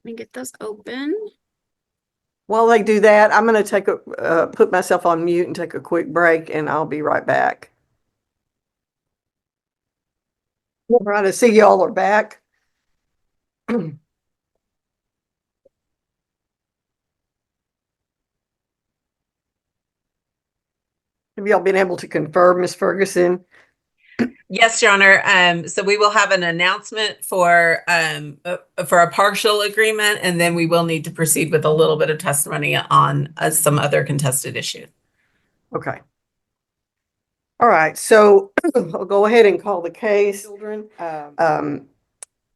Let me get those open. While they do that, I'm going to put myself on mute and take a quick break, and I'll be right back. All right, I see y'all are back. Have y'all been able to confirm, Ms. Ferguson? Yes, Your Honor. So we will have an announcement for a partial agreement, and then we will need to proceed with a little bit of testimony on some other contested issues. Okay. All right. So I'll go ahead and call the case. Children.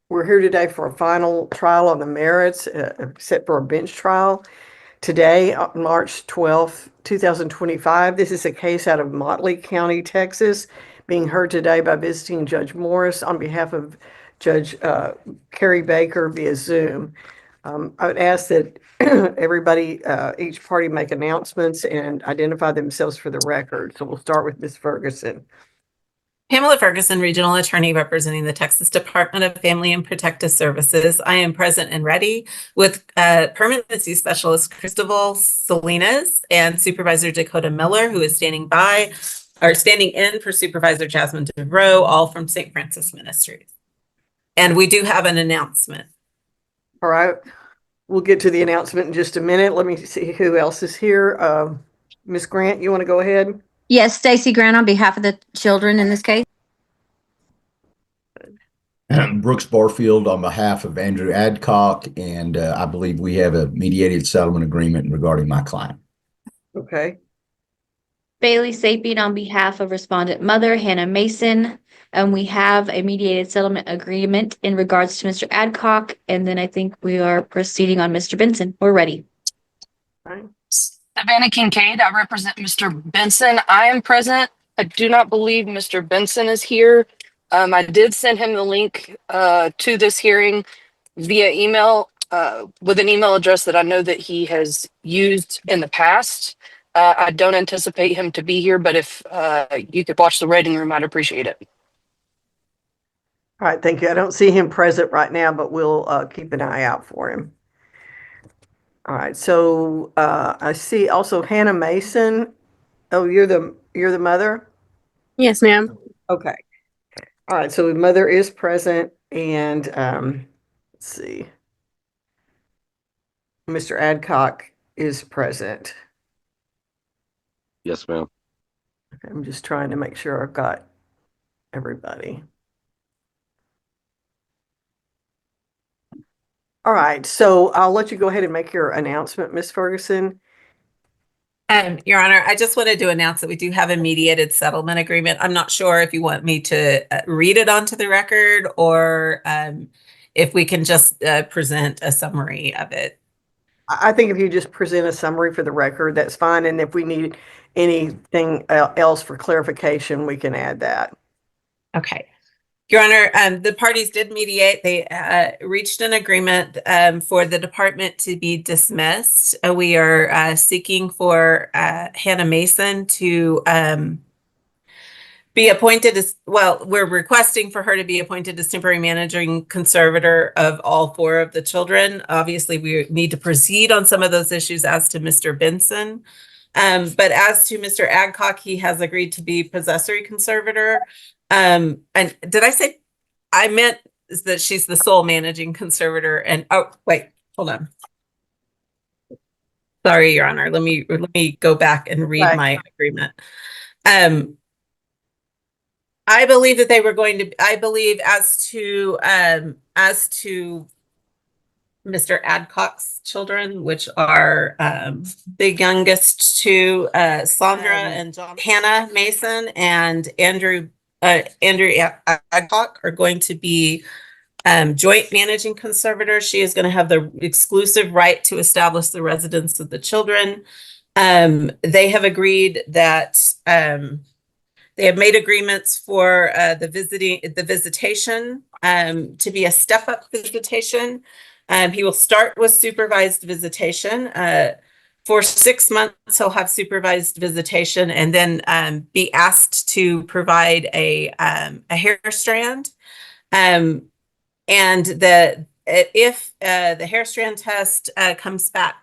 We're here today for a final trial on the merits, set for a bench trial today, March 12th, 2025. This is a case out of Motley County, Texas, being heard today by visiting Judge Morris on behalf of Judge Carrie Baker via Zoom. I would ask that everybody, each party make announcements and identify themselves for the record. So we'll start with Ms. Ferguson. Pamela Ferguson, Regional Attorney representing the Texas Department of Family and Protective Services. I am present and ready with Permanency Specialist Cristobal Salinas and Supervisor Dakota Miller, who is standing in for Supervisor Jasmine DeVroe, all from St. Francis Ministries. And we do have an announcement. All right. We'll get to the announcement in just a minute. Let me see who else is here. Ms. Grant, you want to go ahead? Yes, Stacy Grant on behalf of the children in this case. Brooks Barfield on behalf of Andrew Adcock, and I believe we have a mediated settlement agreement regarding my client. Okay. Bailey Sapien on behalf of respondent mother Hannah Mason. We have a mediated settlement agreement in regards to Mr. Adcock, and then I think we are proceeding on Mr. Benson. We're ready. Savannah Kincaid, I represent Mr. Benson. I am present. I do not believe Mr. Benson is here. I did send him the link to this hearing via email with an email address that I know that he has used in the past. I don't anticipate him to be here, but if you could watch the waiting room, I'd appreciate it. All right, thank you. I don't see him present right now, but we'll keep an eye out for him. All right, so I see also Hannah Mason. Oh, you're the mother? Yes, ma'am. Okay. All right, so the mother is present, and let's see. Mr. Adcock is present. Yes, ma'am. Okay, I'm just trying to make sure I've got everybody. All right, so I'll let you go ahead and make your announcement, Ms. Ferguson. Your Honor, I just wanted to announce that we do have a mediated settlement agreement. I'm not sure if you want me to read it onto the record or if we can just present a summary of it. I think if you just present a summary for the record, that's fine. And if we need anything else for clarification, we can add that. Okay. Your Honor, the parties did mediate. They reached an agreement for the department to be dismissed. We are seeking for Hannah Mason to be appointed as, well, we're requesting for her to be appointed as temporary managing conservator of all 4 of the children. Obviously, we need to proceed on some of those issues as to Mr. Benson. But as to Mr. Adcock, he has agreed to be possessory conservator. And did I say, I meant that she's the sole managing conservator, and oh wait, hold on. Sorry, Your Honor. Let me go back and read my agreement. I believe that they were going to, I believe as to Mr. Adcock's children, which are the youngest 2, Sandra and John, Hannah Mason and Andrew Adcock are going to be joint managing conservators. She is going to have the exclusive right to establish the residence of the children. They have agreed that they have made agreements for the visitation to be a step-up visitation. He will start with supervised visitation. For 6 months, he'll have supervised visitation and then be asked to provide a hair strand. And if the hair strand test comes back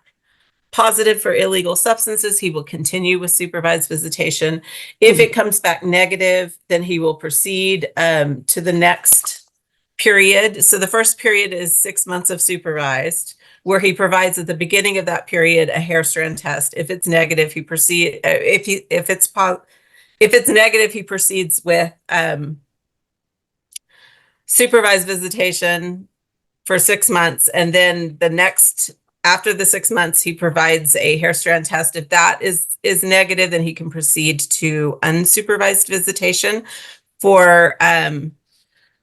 positive for illegal substances, he will continue with supervised visitation. If it comes back negative, then he will proceed to the next period. So the first period is 6 months of supervised, where he provides at the beginning of that period a hair strand test. If it's negative, he proceeds. If it's negative, he proceeds with supervised visitation for 6 months, and then after the 6 months, he provides a hair strand test. If that is negative, then he can proceed to unsupervised visitation for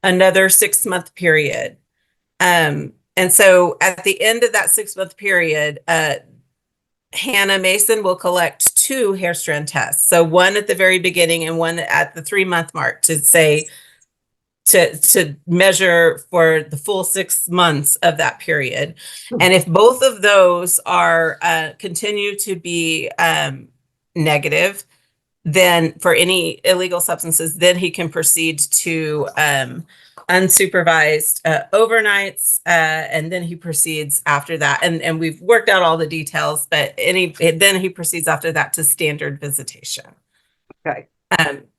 another 6-month period. And so at the end of that 6-month period, Hannah Mason will collect 2 hair strand tests. So one at the very beginning and one at the 3-month mark to measure for the full 6 months of that period. And if both of those are continue to be negative, then for any illegal substances, then he can proceed to unsupervised overnights, and then he proceeds after that. And we've worked out all the details, but then he proceeds after that to standard visitation. Okay.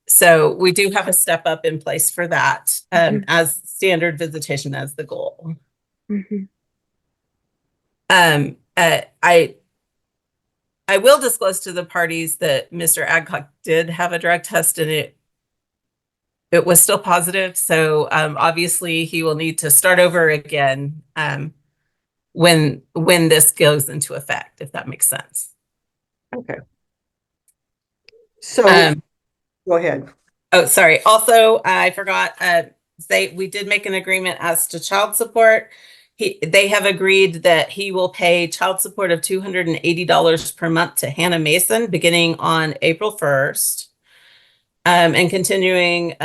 So we do have a step up in place for that, as standard visitation as the goal. I will disclose to the parties that Mr. Adcock did have a drug test and it was still positive. So obviously he will need to start over again when this goes into effect, if that makes sense. Okay. So go ahead. Oh, sorry. Also, I forgot, we did make an agreement as to child support. They have agreed that he will pay child support of $280 per month to Hannah Mason beginning on April 1st. And continuing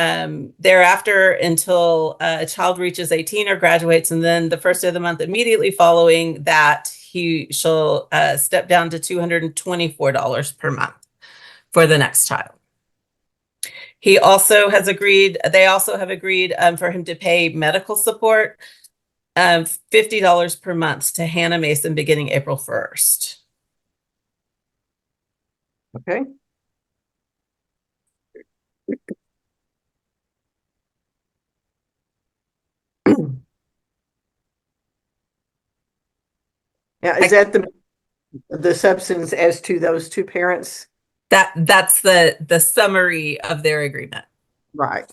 thereafter until a child reaches 18 or graduates, and then the first of the month immediately following that, he shall step down to $224 per month for the next child. He also has agreed, they also have agreed for him to pay medical support $50 per month to Hannah Mason beginning April 1st. Okay. Now, is that the substance as to those two parents? That's the summary of their agreement. Right.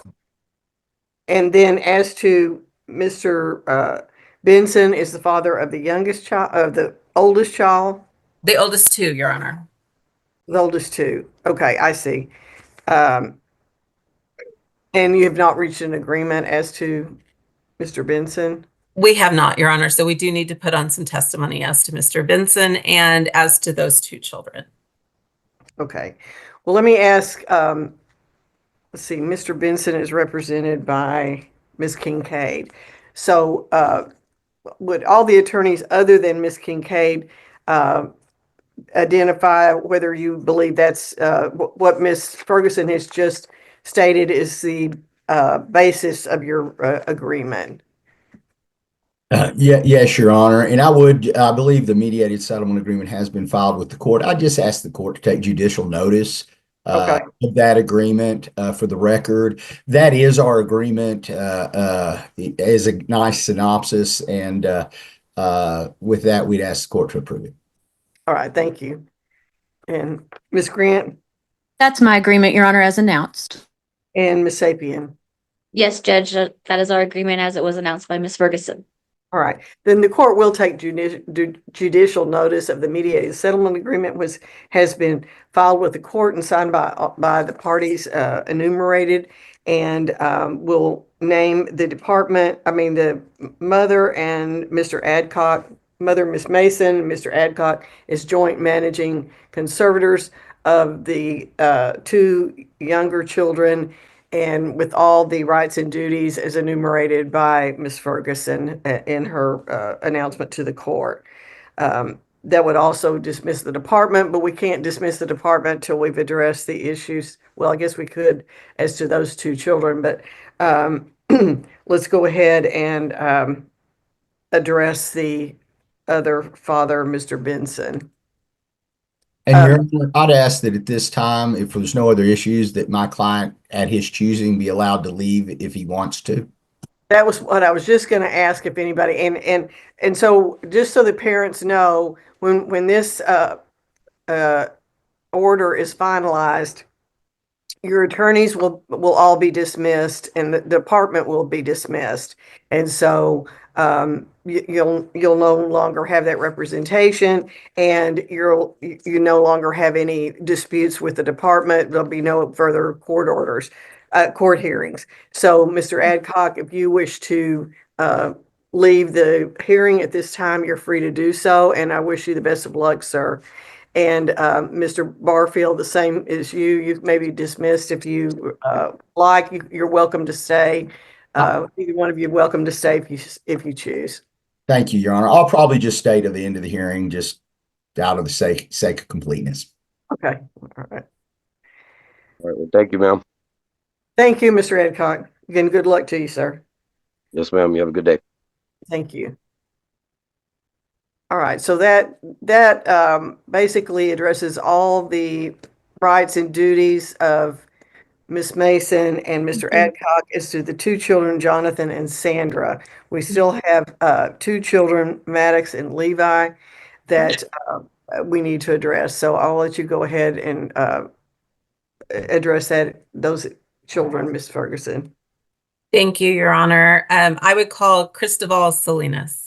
And then as to Mr. Benson is the father of the youngest child, of the oldest child? The oldest two, Your Honor. The oldest two. Okay, I see. And you have not reached an agreement as to Mr. Benson? We have not, Your Honor. So we do need to put on some testimony as to Mr. Benson and as to those two children. Okay. Well, let me ask, let's see, Mr. Benson is represented by Ms. Kincaid. So would all the attorneys other than Ms. Kincaid identify whether you believe that's what Ms. Ferguson has just stated is the basis of your agreement? Yes, Your Honor. And I believe the mediated settlement agreement has been filed with the court. I just asked the court to take judicial notice of that agreement for the record. That is our agreement as a nice synopsis. And with that, we'd ask the court to approve it. All right, thank you. And Ms. Grant? That's my agreement, Your Honor, as announced. And Ms. Sapien? Yes, Judge, that is our agreement as it was announced by Ms. Ferguson. All right, then the court will take judicial notice of the mediated settlement agreement, which has been filed with the court and signed by the parties enumerated, and will name the department, the mother and Mr. Adcock, mother Miss Mason, Mr. Adcock is joint managing conservators of the two younger children, and with all the rights and duties as enumerated by Ms. Ferguson in her announcement to the court. That would also dismiss the department, but we can't dismiss the department till we've addressed the issues. Well, I guess we could as to those two children, but let's go ahead and address the other father, Mr. Benson. And Your Honor, I'd ask that at this time, if there's no other issues, that my client at his choosing be allowed to leave if he wants to. That was what I was just going to ask if anybody, and so just so the parents know, when this order is finalized, your attorneys will all be dismissed and the department will be dismissed. And so you'll no longer have that representation, and you no longer have any disputes with the department. There'll be no further court orders, court hearings. So Mr. Adcock, if you wish to leave the hearing at this time, you're free to do so. And I wish you the best of luck, sir. And Mr. Barfield, the same as you. You may be dismissed if you like. You're welcome to stay. Either one of you welcome to stay if you choose. Thank you, Your Honor. I'll probably just stay to the end of the hearing, just out of the sake of completeness. Okay. All right. All right. Well, thank you, ma'am. Thank you, Mr. Adcock. Again, good luck to you, sir. Yes, ma'am. You have a good day. Thank you. All right, so that basically addresses all the rights and duties of Miss Mason and Mr. Adcock as to the two children, Jonathan and Sandra. We still have two children, Maddox and Levi, that we need to address. So I'll let you go ahead and address those children, Miss Ferguson. Thank you, Your Honor. I would call Cristobal Salinas.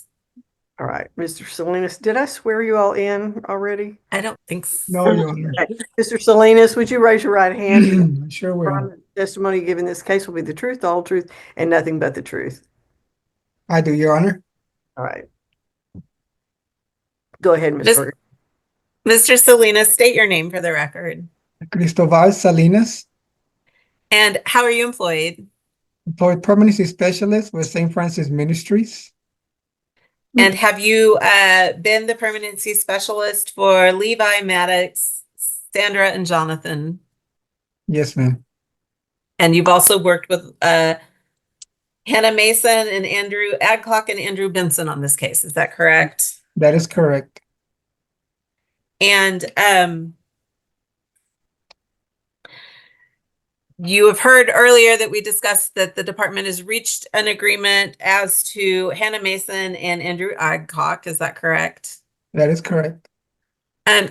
All right, Mr. Salinas, did I swear you all in already? I don't think so. No, Your Honor. Okay. Mr. Salinas, would you raise your right hand? Sure will. Testimony given in this case will be the truth, the whole truth, and nothing but the truth. I do, Your Honor. All right. Go ahead, Mr. Mr. Salinas, state your name for the record. Cristobal Salinas, And how are you employed? employed permanency specialist with St. Francis Ministries. And have you been the permanency specialist for Levi, Maddox, Sandra, and Jonathan? Yes, ma'am. And you've also worked with Hannah Mason and Andrew Adcock and Andrew Benson on this case. Is that correct? That is correct. And you have heard earlier that we discussed that the department has reached an agreement as to Hannah Mason and Andrew Adcock. Is that correct? That is correct.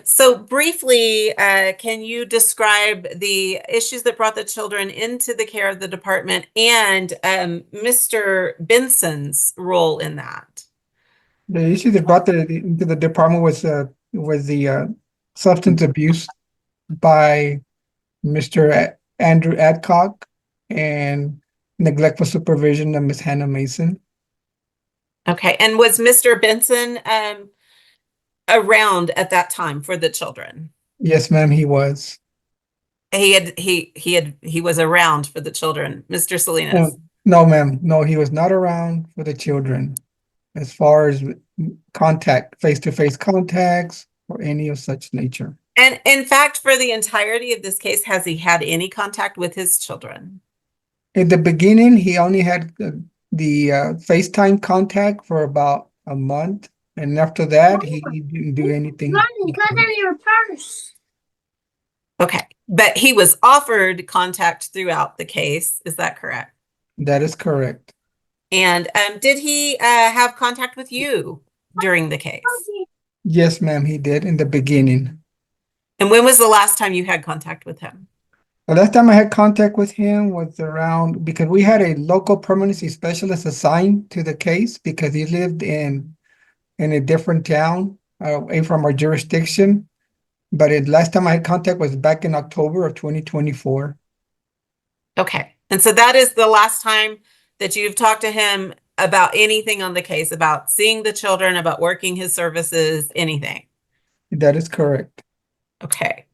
So briefly, can you describe the issues that brought the children into the care of the department and Mr. Benson's role in that? The issue that brought into the department was the substance abuse by Mr. Andrew Adcock and neglectful supervision of Miss Hannah Mason. Okay, and was Mr. Benson around at that time for the children? Yes, ma'am, he was. He was around for the children, Mr. Salinas. No, ma'am. No, he was not around for the children as far as contact, face-to-face contacts or any of such nature. And in fact, for the entirety of this case, has he had any contact with his children? In the beginning, he only had the FaceTime contact for about a month. And after that, he didn't do anything. Your purse. Okay, but he was offered contact throughout the case. Is that correct? That is correct. And did he have contact with you during the case? Yes, ma'am, he did in the beginning. And when was the last time you had contact with him? The last time I had contact with him was around, because we had a local permanency specialist assigned to the case because he lived in a different town away from our jurisdiction. But the last time I had contact was back in October of 2024. Okay. And so that is the last time that you've talked to him about anything on the case, about seeing the children, about working his services, anything? That is correct. Okay.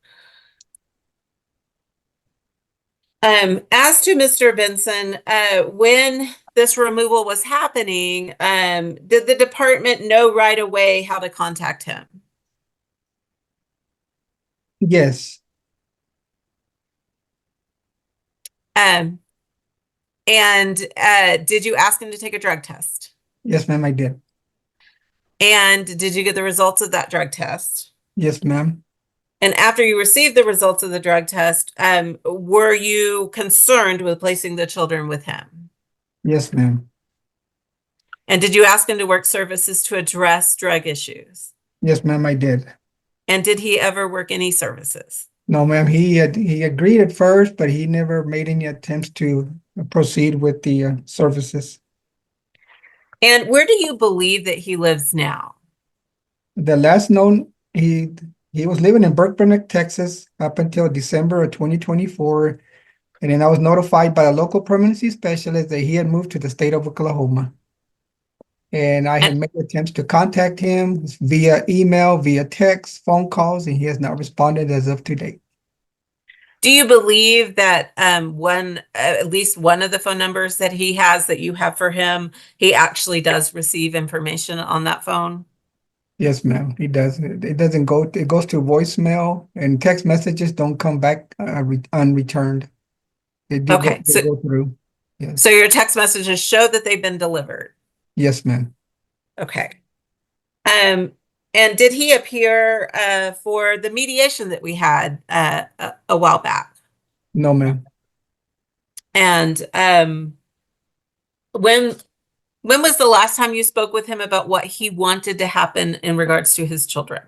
As to Mr. Benson, when this removal was happening, did the department know right away how to contact him? Yes. And did you ask him to take a drug test? Yes, ma'am, I did. And did you get the results of that drug test? Yes, ma'am. And after you received the results of the drug test, were you concerned with placing the children with him? Yes, ma'am. And did you ask him to work services to address drug issues? Yes, ma'am, I did. And did he ever work any services? No, ma'am, he agreed at first, but he never made any attempts to proceed with the services. And where do you believe that he lives now? The last known, he was living in Burkburnett, Texas, up until December of 2024. And then I was notified by a local permanency specialist that he had moved to the state of Oklahoma. And I had made attempts to contact him via email, via text, phone calls, and he has not responded as of today. Do you believe that at least one of the phone numbers that he has that you have for him, he actually does receive information on that phone? Yes, ma'am, he does. It doesn't go, it goes to voicemail, and text messages don't come back unreturned. They do Okay, go through. Yes. So your text messages show that they've been delivered? Yes, ma'am. Okay. And did he appear for the mediation that we had a while back? No, ma'am. And when was the last time you spoke with him about what he wanted to happen in regards to his children?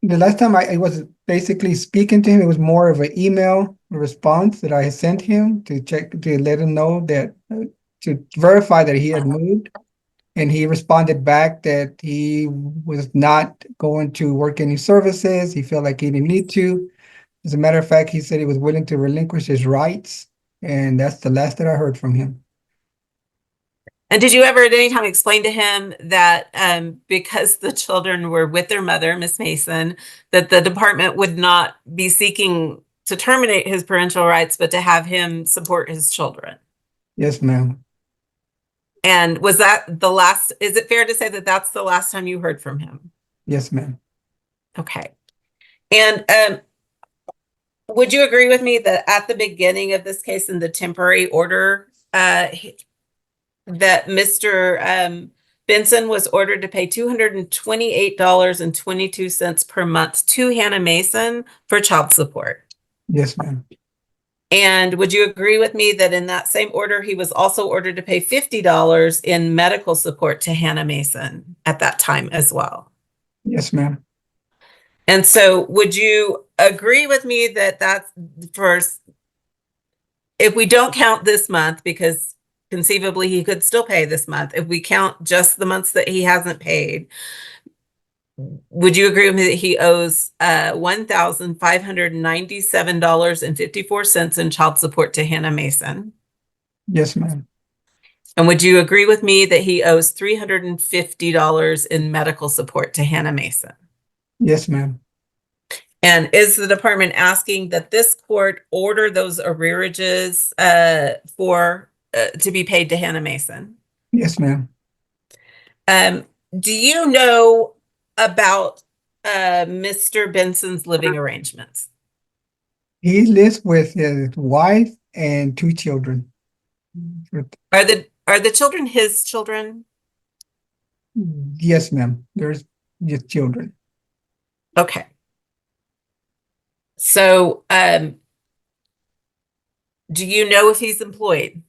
The last time I was basically speaking to him, it was more of an email response that I sent him to let him know that to verify that he had moved. And he responded back that he was not going to work any services. He felt like he didn't need to. As a matter of fact, he said he was willing to relinquish his rights. And that's the last that I heard from him. And did you ever at any time explain to him that because the children were with their mother, Miss Mason, that the department would not be seeking to terminate his parental rights, but to have him support his children? Yes, ma'am. And was that the last, is it fair to say that that's the last time you heard from him? Yes, ma'am. Okay. And would you agree with me that at the beginning of this case in the temporary order, that Mr. Benson was ordered to pay $228.22 per month to Hannah Mason for child support? Yes, ma'am. And would you agree with me that in that same order, he was also ordered to pay $50 in medical support to Hannah Mason at that time as well? Yes, ma'am. And so would you agree with me that that's first, if we don't count this month, because conceivably he could still pay this month, if we count just the months that he hasn't paid, would you agree with me that he owes $1,597.54 in child support to Hannah Mason? Yes, ma'am. And would you agree with me that he owes $350 in medical support to Hannah Mason? Yes, ma'am. And is the department asking that this court order those arrearages to be paid to Hannah Mason? Yes, ma'am. Do you know about Mr. Benson's living arrangements? He lives with his wife and 2 children. Are the children his children? Yes, ma'am. There's just children. Okay. So, do you know if he's employed?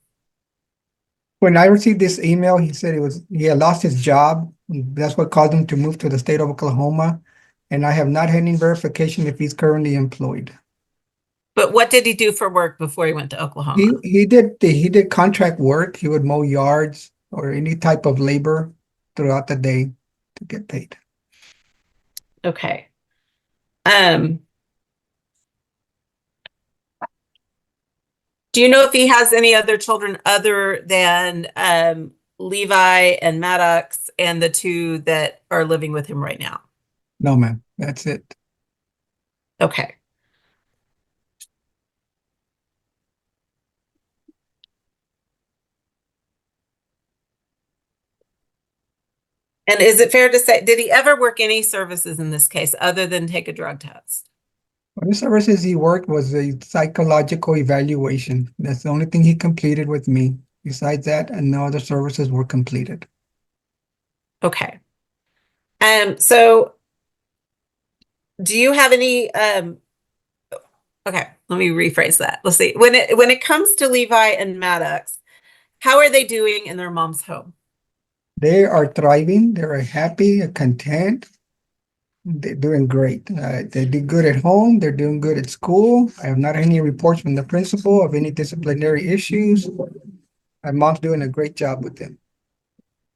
When I received this email, he said he had lost his job. That's what caused him to move to the state of Oklahoma. And I have not had any verification if he's currently employed. But what did he do for work before he went to Oklahoma? He did contract work. He would mow yards or any type of labor throughout the day to get paid. Okay. Do you know if he has any other children other than Levi and Maddox and the 2 that are living with him right now? No, ma'am. That's it. Okay. And is it fair to say, did he ever work any services in this case other than take a drug test? One of the services he worked was a psychological evaluation. That's the only thing he completed with me. Besides that, and no other services were completed. Okay. So do you have any okay, let me rephrase that. Let's see. When it comes to Levi and Maddox, how are they doing in their mom's home? They are thriving. They're happy, content. They're doing great. They do good at home. They're doing good at school. I have not had any reports from the principal of any disciplinary issues. My mom's doing a great job with them.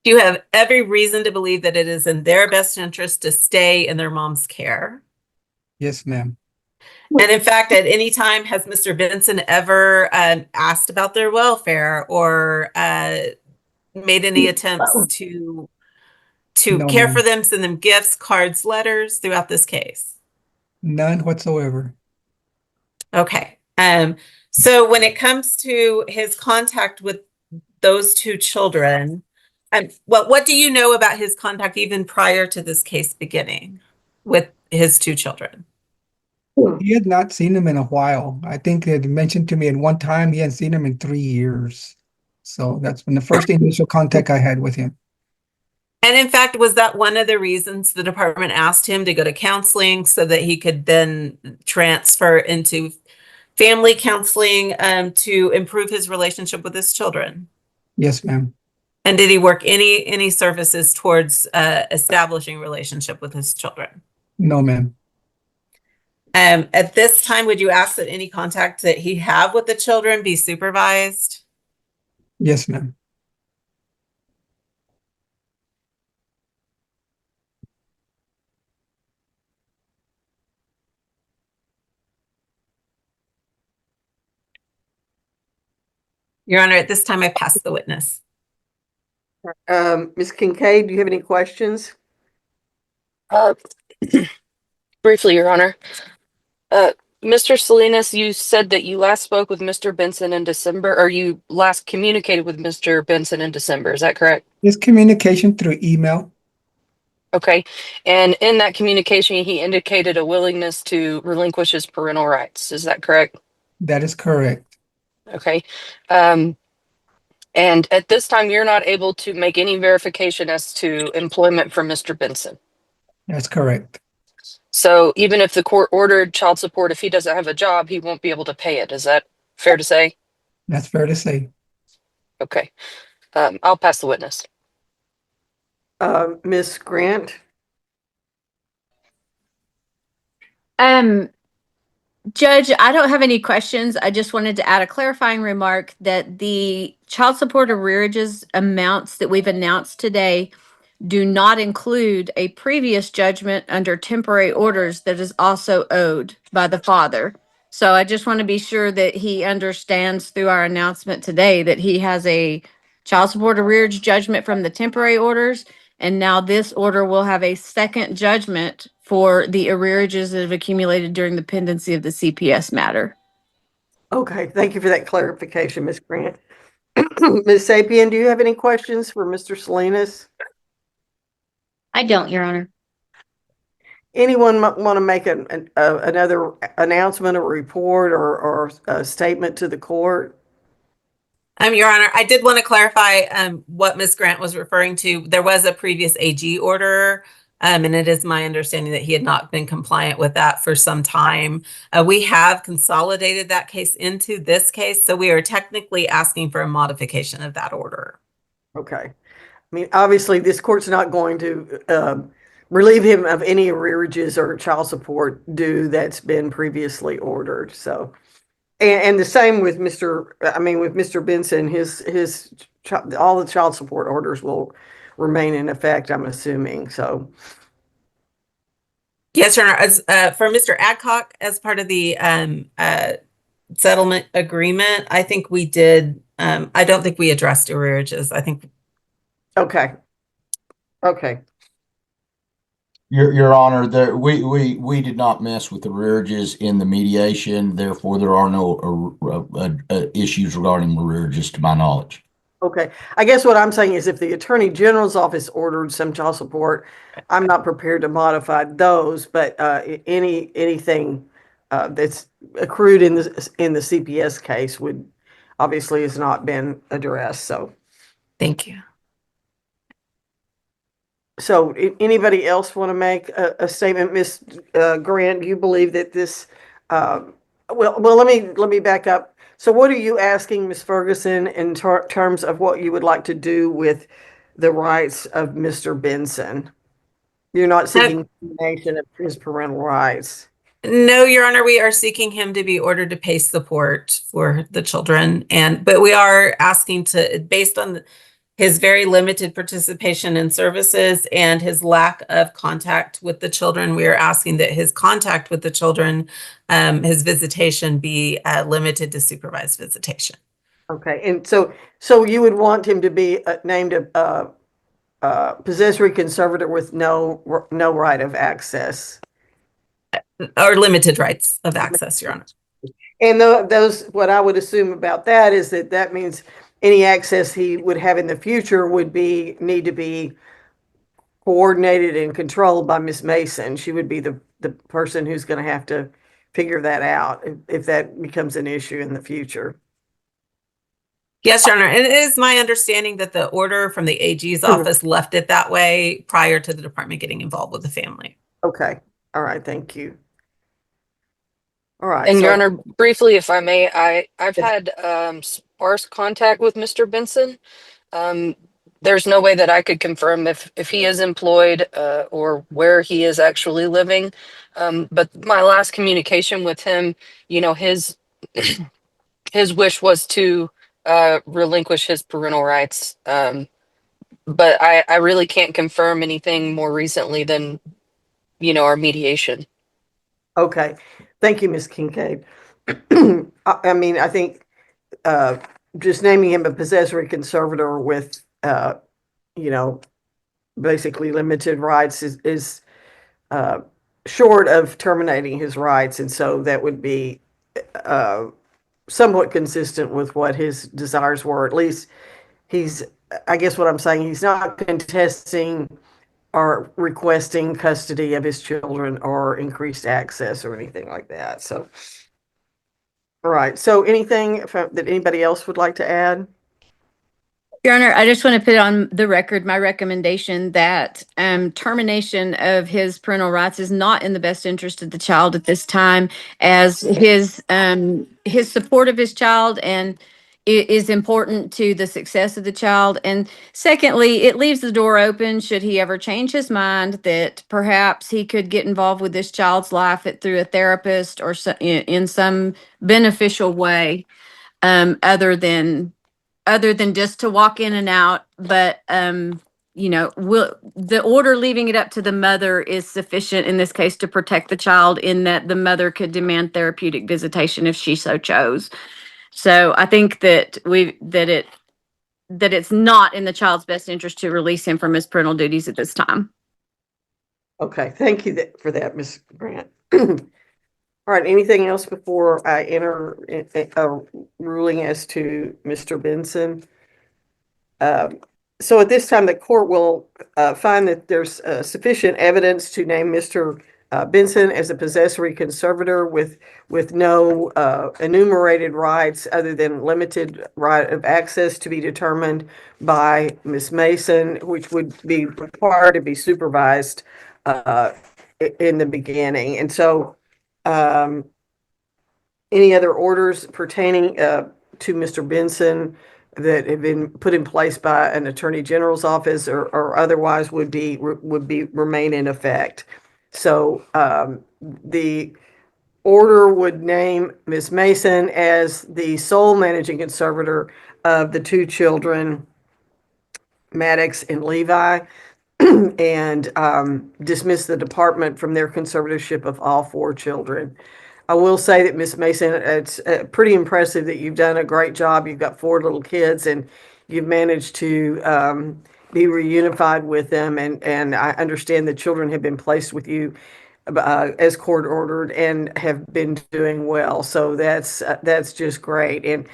Do you have every reason to believe that it is in their best interest to stay in their mom's care? Yes, ma'am. And in fact, at any time, has Mr. Benson ever asked about their welfare or made any attempts to No, care ma'am. for them, send them gifts, cards, letters throughout this case? None whatsoever. Okay. So when it comes to his contact with those 2 children, what do you know about his contact even prior to this case beginning with his 2 children? He had not seen them in a while. I think he had mentioned to me at one time he hadn't seen them in 3 years. So that's when the first initial contact I had with him. And in fact, was that one of the reasons the department asked him to go to counseling so that he could then transfer into family counseling to improve his relationship with his children? Yes, ma'am. And did he work any services towards establishing relationship with his children? No, ma'am. At this time, would you ask that any contact that he have with the children be supervised? Yes, ma'am. Your Honor, at this time, I pass the witness. Ms. Kincaid, do you have any questions? Briefly, Your Honor. Mr. Salinas, you said that you last spoke with Mr. Benson in December, or you last communicated with Mr. Benson in December. Is that correct? This communication through email. Okay. And in that communication, he indicated a willingness to relinquish his parental rights. Is that correct? That is correct. Okay. And at this time, you're not able to make any verification as to employment for Mr. Benson. That's correct. So even if the court ordered child support, if he doesn't have a job, he won't be able to pay it. Is that fair to say? That's fair to say. Okay. I'll pass the witness. Ms. Grant? Judge, I don't have any questions. I just wanted to add a clarifying remark that the child support arrearages amounts that we've announced today do not include a previous judgment under temporary orders that is also owed by the father. So I just want to be sure that he understands through our announcement today that he has a child support arrearage judgment from the temporary orders. And now this order will have a second judgment for the arrearages that have accumulated during the pendency of the CPS matter. Okay, thank you for that clarification, Ms. Grant. Ms. Sapien, do you have any questions for Mr. Salinas? I don't, Your Honor. Anyone want to make another announcement or report or a statement to the court? Your Honor, I did want to clarify what Ms. Grant was referring to. There was a previous AG order, and it is my understanding that he had not been compliant with that for some time. We have consolidated that case into this case, so we are technically asking for a modification of that order. Okay. I mean, obviously, this court's not going to relieve him of any arrearages or child support due that's been previously ordered. So, and the same with Mr. Benson, all the child support orders will remain in effect, I'm assuming. So, yes, Your Honor. As for Mr. Adcock, as part of the settlement agreement, I think we did. I don't think we addressed arrearages. I think. Okay. Okay. Your Honor, we did not mess with the arrearages in the mediation. Therefore, there are no issues regarding arrearages to my knowledge. Okay. I guess what I'm saying is if the Attorney General's office ordered some child support, I'm not prepared to modify those, but anything that's accrued in the CPS case would obviously has not been addressed. So thank you. So anybody else want to make a statement? Ms. Grant, do you believe that this, well, let me back up. So what are you asking, Ms. Ferguson, in terms of what you would like to do with the rights of Mr. Benson? You're not seeking termination of his parental rights. No, Your Honor, we are seeking him to be ordered to pay support for the children, but we are asking to, based on his very limited participation in services and his lack of contact with the children, we are asking that his contact with the children, his visitation be limited to supervised visitation. Okay, and so you would want him to be named a possessory conservator with no right of access, or limited rights of access, Your Honor. And those, what I would assume about that is that means any access he would have in the future would need to be coordinated and controlled by Ms. Mason. She would be the person who's going to have to figure that out if that becomes an issue in the future. Yes, Your Honor. And it is my understanding that the order from the AG's office left it that way prior to the department getting involved with the family. Okay. All right. Thank you. All right. And Your Honor, briefly, if I may, I've had sparse contact with Mr. Benson. There's no way that I could confirm if he is employed or where he is actually living. But my last communication with him, his wish was to relinquish his parental rights. But I really can't confirm anything more recently than, our mediation. Okay. Thank you, Ms. Kincaid. I mean, I think just naming him a possessory conservator with, basically limited rights is short of terminating his rights. And so that would be somewhat consistent with what his desires were. At least I guess what I'm saying, he's not contesting or requesting custody of his children or increased access or anything like that. So, all right. So anything that anybody else would like to add? Your Honor, I just want to put on the record my recommendation that termination of his parental rights is not in the best interest of the child at this time, as his support of his child and is important to the success of the child. And secondly, it leaves the door open, should he ever change his mind, that perhaps he could get involved with this child's life through a therapist or in some beneficial way, other than just to walk in and out. But the order leaving it up to the mother is sufficient in this case to protect the child, in that the mother could demand therapeutic visitation if she so chose. So I think that it's not in the child's best interest to release him from his parental duties at this time. Okay, thank you for that, Ms. Grant. All right, anything else before I enter a ruling as to Mr. Benson? So at this time, the court will find that there's sufficient evidence to name Mr. Benson as a possessory conservator with no enumerated rights other than limited right of access to be determined by Ms. Mason, which would be required to be supervised in the beginning. And so any other orders pertaining to Mr. Benson that have been put in place by an attorney general's office or otherwise would remain in effect. So the order would name Ms. Mason as the sole managing conservator of the two children, Maddox and Levi, and dismiss the department from their conservatorship of all four children. I will say that Ms. Mason, it's pretty impressive that you've done a great job. You've got four little kids and you've managed to be reunified with them. And I understand the children have been placed with you as court ordered and have been doing well. So that's just great. And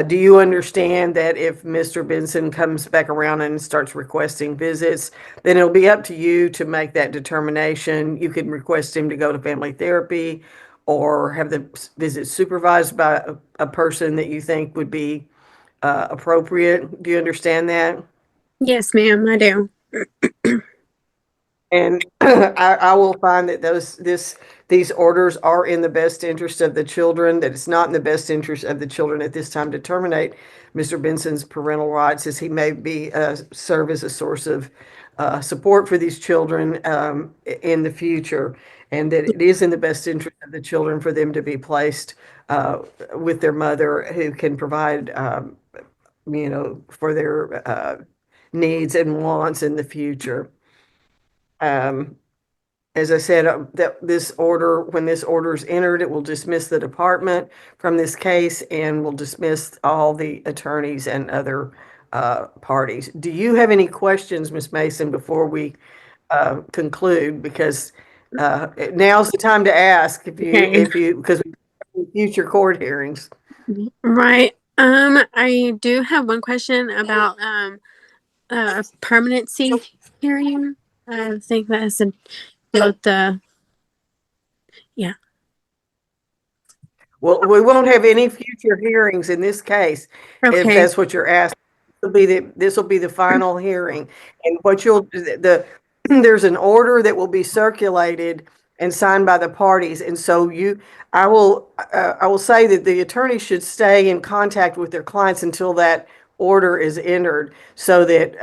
do you understand that if Mr. Benson comes back around and starts requesting visits, then it'll be up to you to make that determination? You can request him to go to family therapy or have the visit supervised by a person that you think would be appropriate. Do you understand that? Yes, ma'am, I do. And I will find that these orders are in the best interest of the children, that it's not in the best interest of the children at this time to terminate Mr. Benson's parental rights, as he may be serve as a source of support for these children in the future, and that it is in the best interest of the children for them to be placed with their mother, who can provide, for their needs and wants in the future. As I said, that when this order is entered, it will dismiss the department from this case and will dismiss all the attorneys and other parties. Do you have any questions, Ms. Mason, before we conclude? Because now's the time to ask because we have future court hearings. Right. I do have one question about permanency hearing. I think that's about yeah. Well, we won't have any future hearings in this case, if that's what you're asking. This will be the final hearing, and there's an order that will be circulated and signed by the parties, and so I will say that the attorney should stay in contact with their clients until that order is entered, so that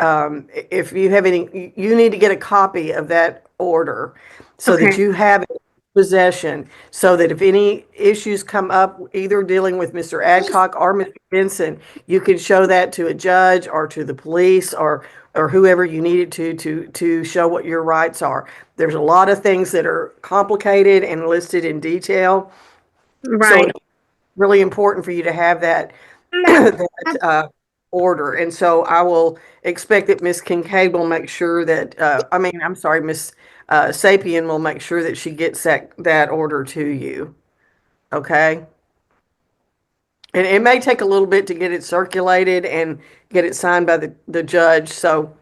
if you have any, you need to get a copy of that order so that you have it in possession, so that if any issues come up, either dealing with Mr. Adcock or Mr. Benson, you can show that to a judge or to the police or whoever you needed to show what your rights are. There's a lot of things that are complicated and listed in detail. Right. So it's really important for you to have that that order. And so I will expect that Miss Kincaid will make sure that, I'm sorry, Miss Sapien will make sure that she gets that order to you. Okay? And it may take a little bit to get it circulated and get it signed by the judge. So,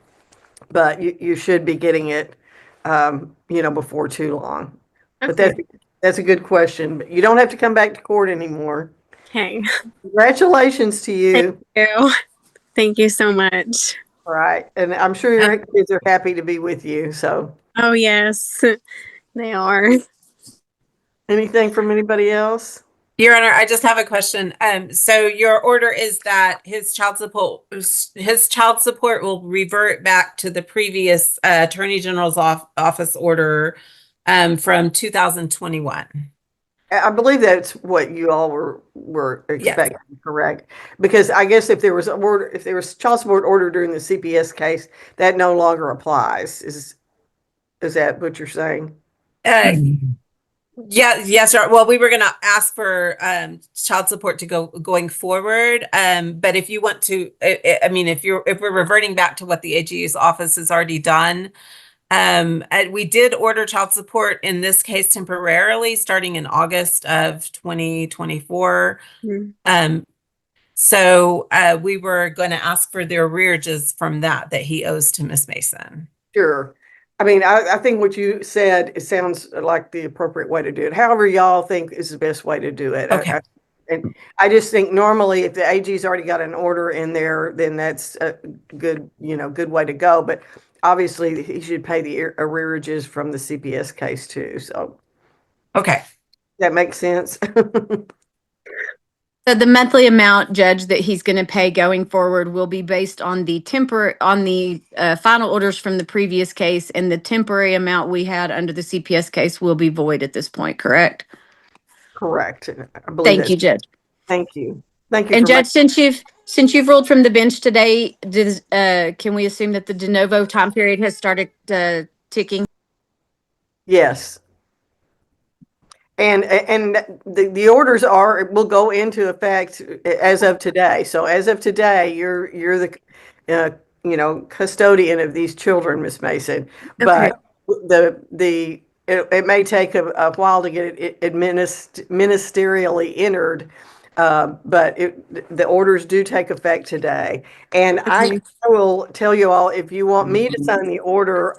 but you should be getting it, before too long. But that's a good question. But you don't have to come back to court anymore. Okay. Congratulations to you. Thank you. Thank you so much. All right. And I'm sure your kids are happy to be with you. So, Oh, yes, they are. anything from anybody else? Your Honor, I just have a question. So your order is that his child support will revert back to the previous Attorney General's office order from 2021. I believe that's what you all were expecting, correct? Because I guess if there was child support order during the CPS case, that no longer applies. Is that what you're saying? Yeah, yes, sir. Well, we were going to ask for child support to going forward. But if you want to, if we're reverting back to what the AG's office has already done, we did order child support in this case temporarily starting in August of 2024. So we were going to ask for the arrearages from that he owes to Miss Mason. Sure. I think what you said, it sounds like the appropriate way to do it. However y'all think is the best way to do it. Okay. I just think normally if the AG's already got an order in there, then that's a good way to go. But obviously he should pay the arrearages from the CPS case too. So. Okay. That makes sense. So the monthly amount, Judge, that he's going to pay going forward will be based on the final orders from the previous case, and the temporary amount we had under the CPS case will be void at this point, correct? Correct. I believe Thank you, Judge. Thank you. Thank you. And Judge, since you've ruled from the bench today, can we assume that the de novo time period has started ticking? Yes. And the orders will go into effect as of today. So as of today, you're the custodian of these children, Miss Mason. Okay. But it may take a while to get it ministerially entered. But the orders do take effect today. And I will tell you all, if you want me to sign the order,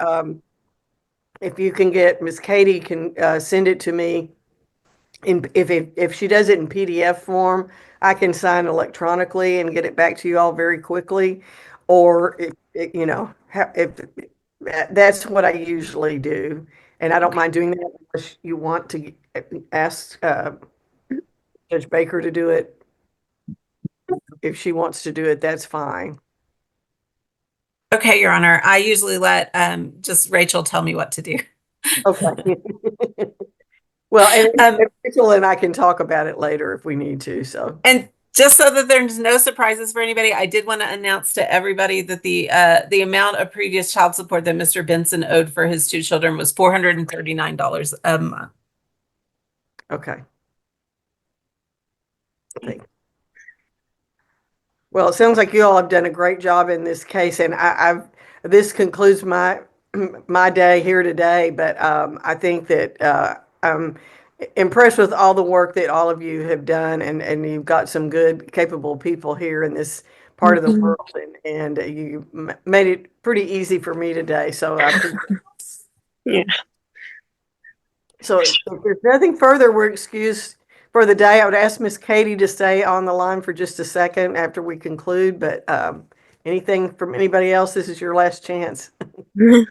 if you can get Miss Katie can send it to me. If she does it in PDF form, I can sign electronically and get it back to you all very quickly. Or if that's what I usually do, and I don't mind doing that unless you want to ask Judge Baker to do it. If she wants to do it, that's fine. Okay, Your Honor. I usually let just Rachel tell me what to do. Okay. Well, and Rachel and I can talk about it later if we need to. So, and just so that there's no surprises for anybody, I did want to announce to everybody that the amount of previous child support that Mr. Benson owed for his two children was $439 a month. Okay. Thanks. Well, it sounds like you all have done a great job in this case, and this concludes my day here today. But I think that I'm impressed with all the work that all of you have done, and you've got some good, capable people here in this part of the world, and you made it pretty easy for me today. So I appreciate it. Yeah. So if there's nothing further, we're excused for the day. I would ask Miss Katie to stay on the line for just a second after we conclude, but anything from anybody else, this is your last chance. No.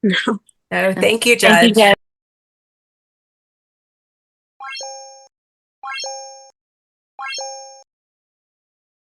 No, thank you, Judge. Thank you, Judge.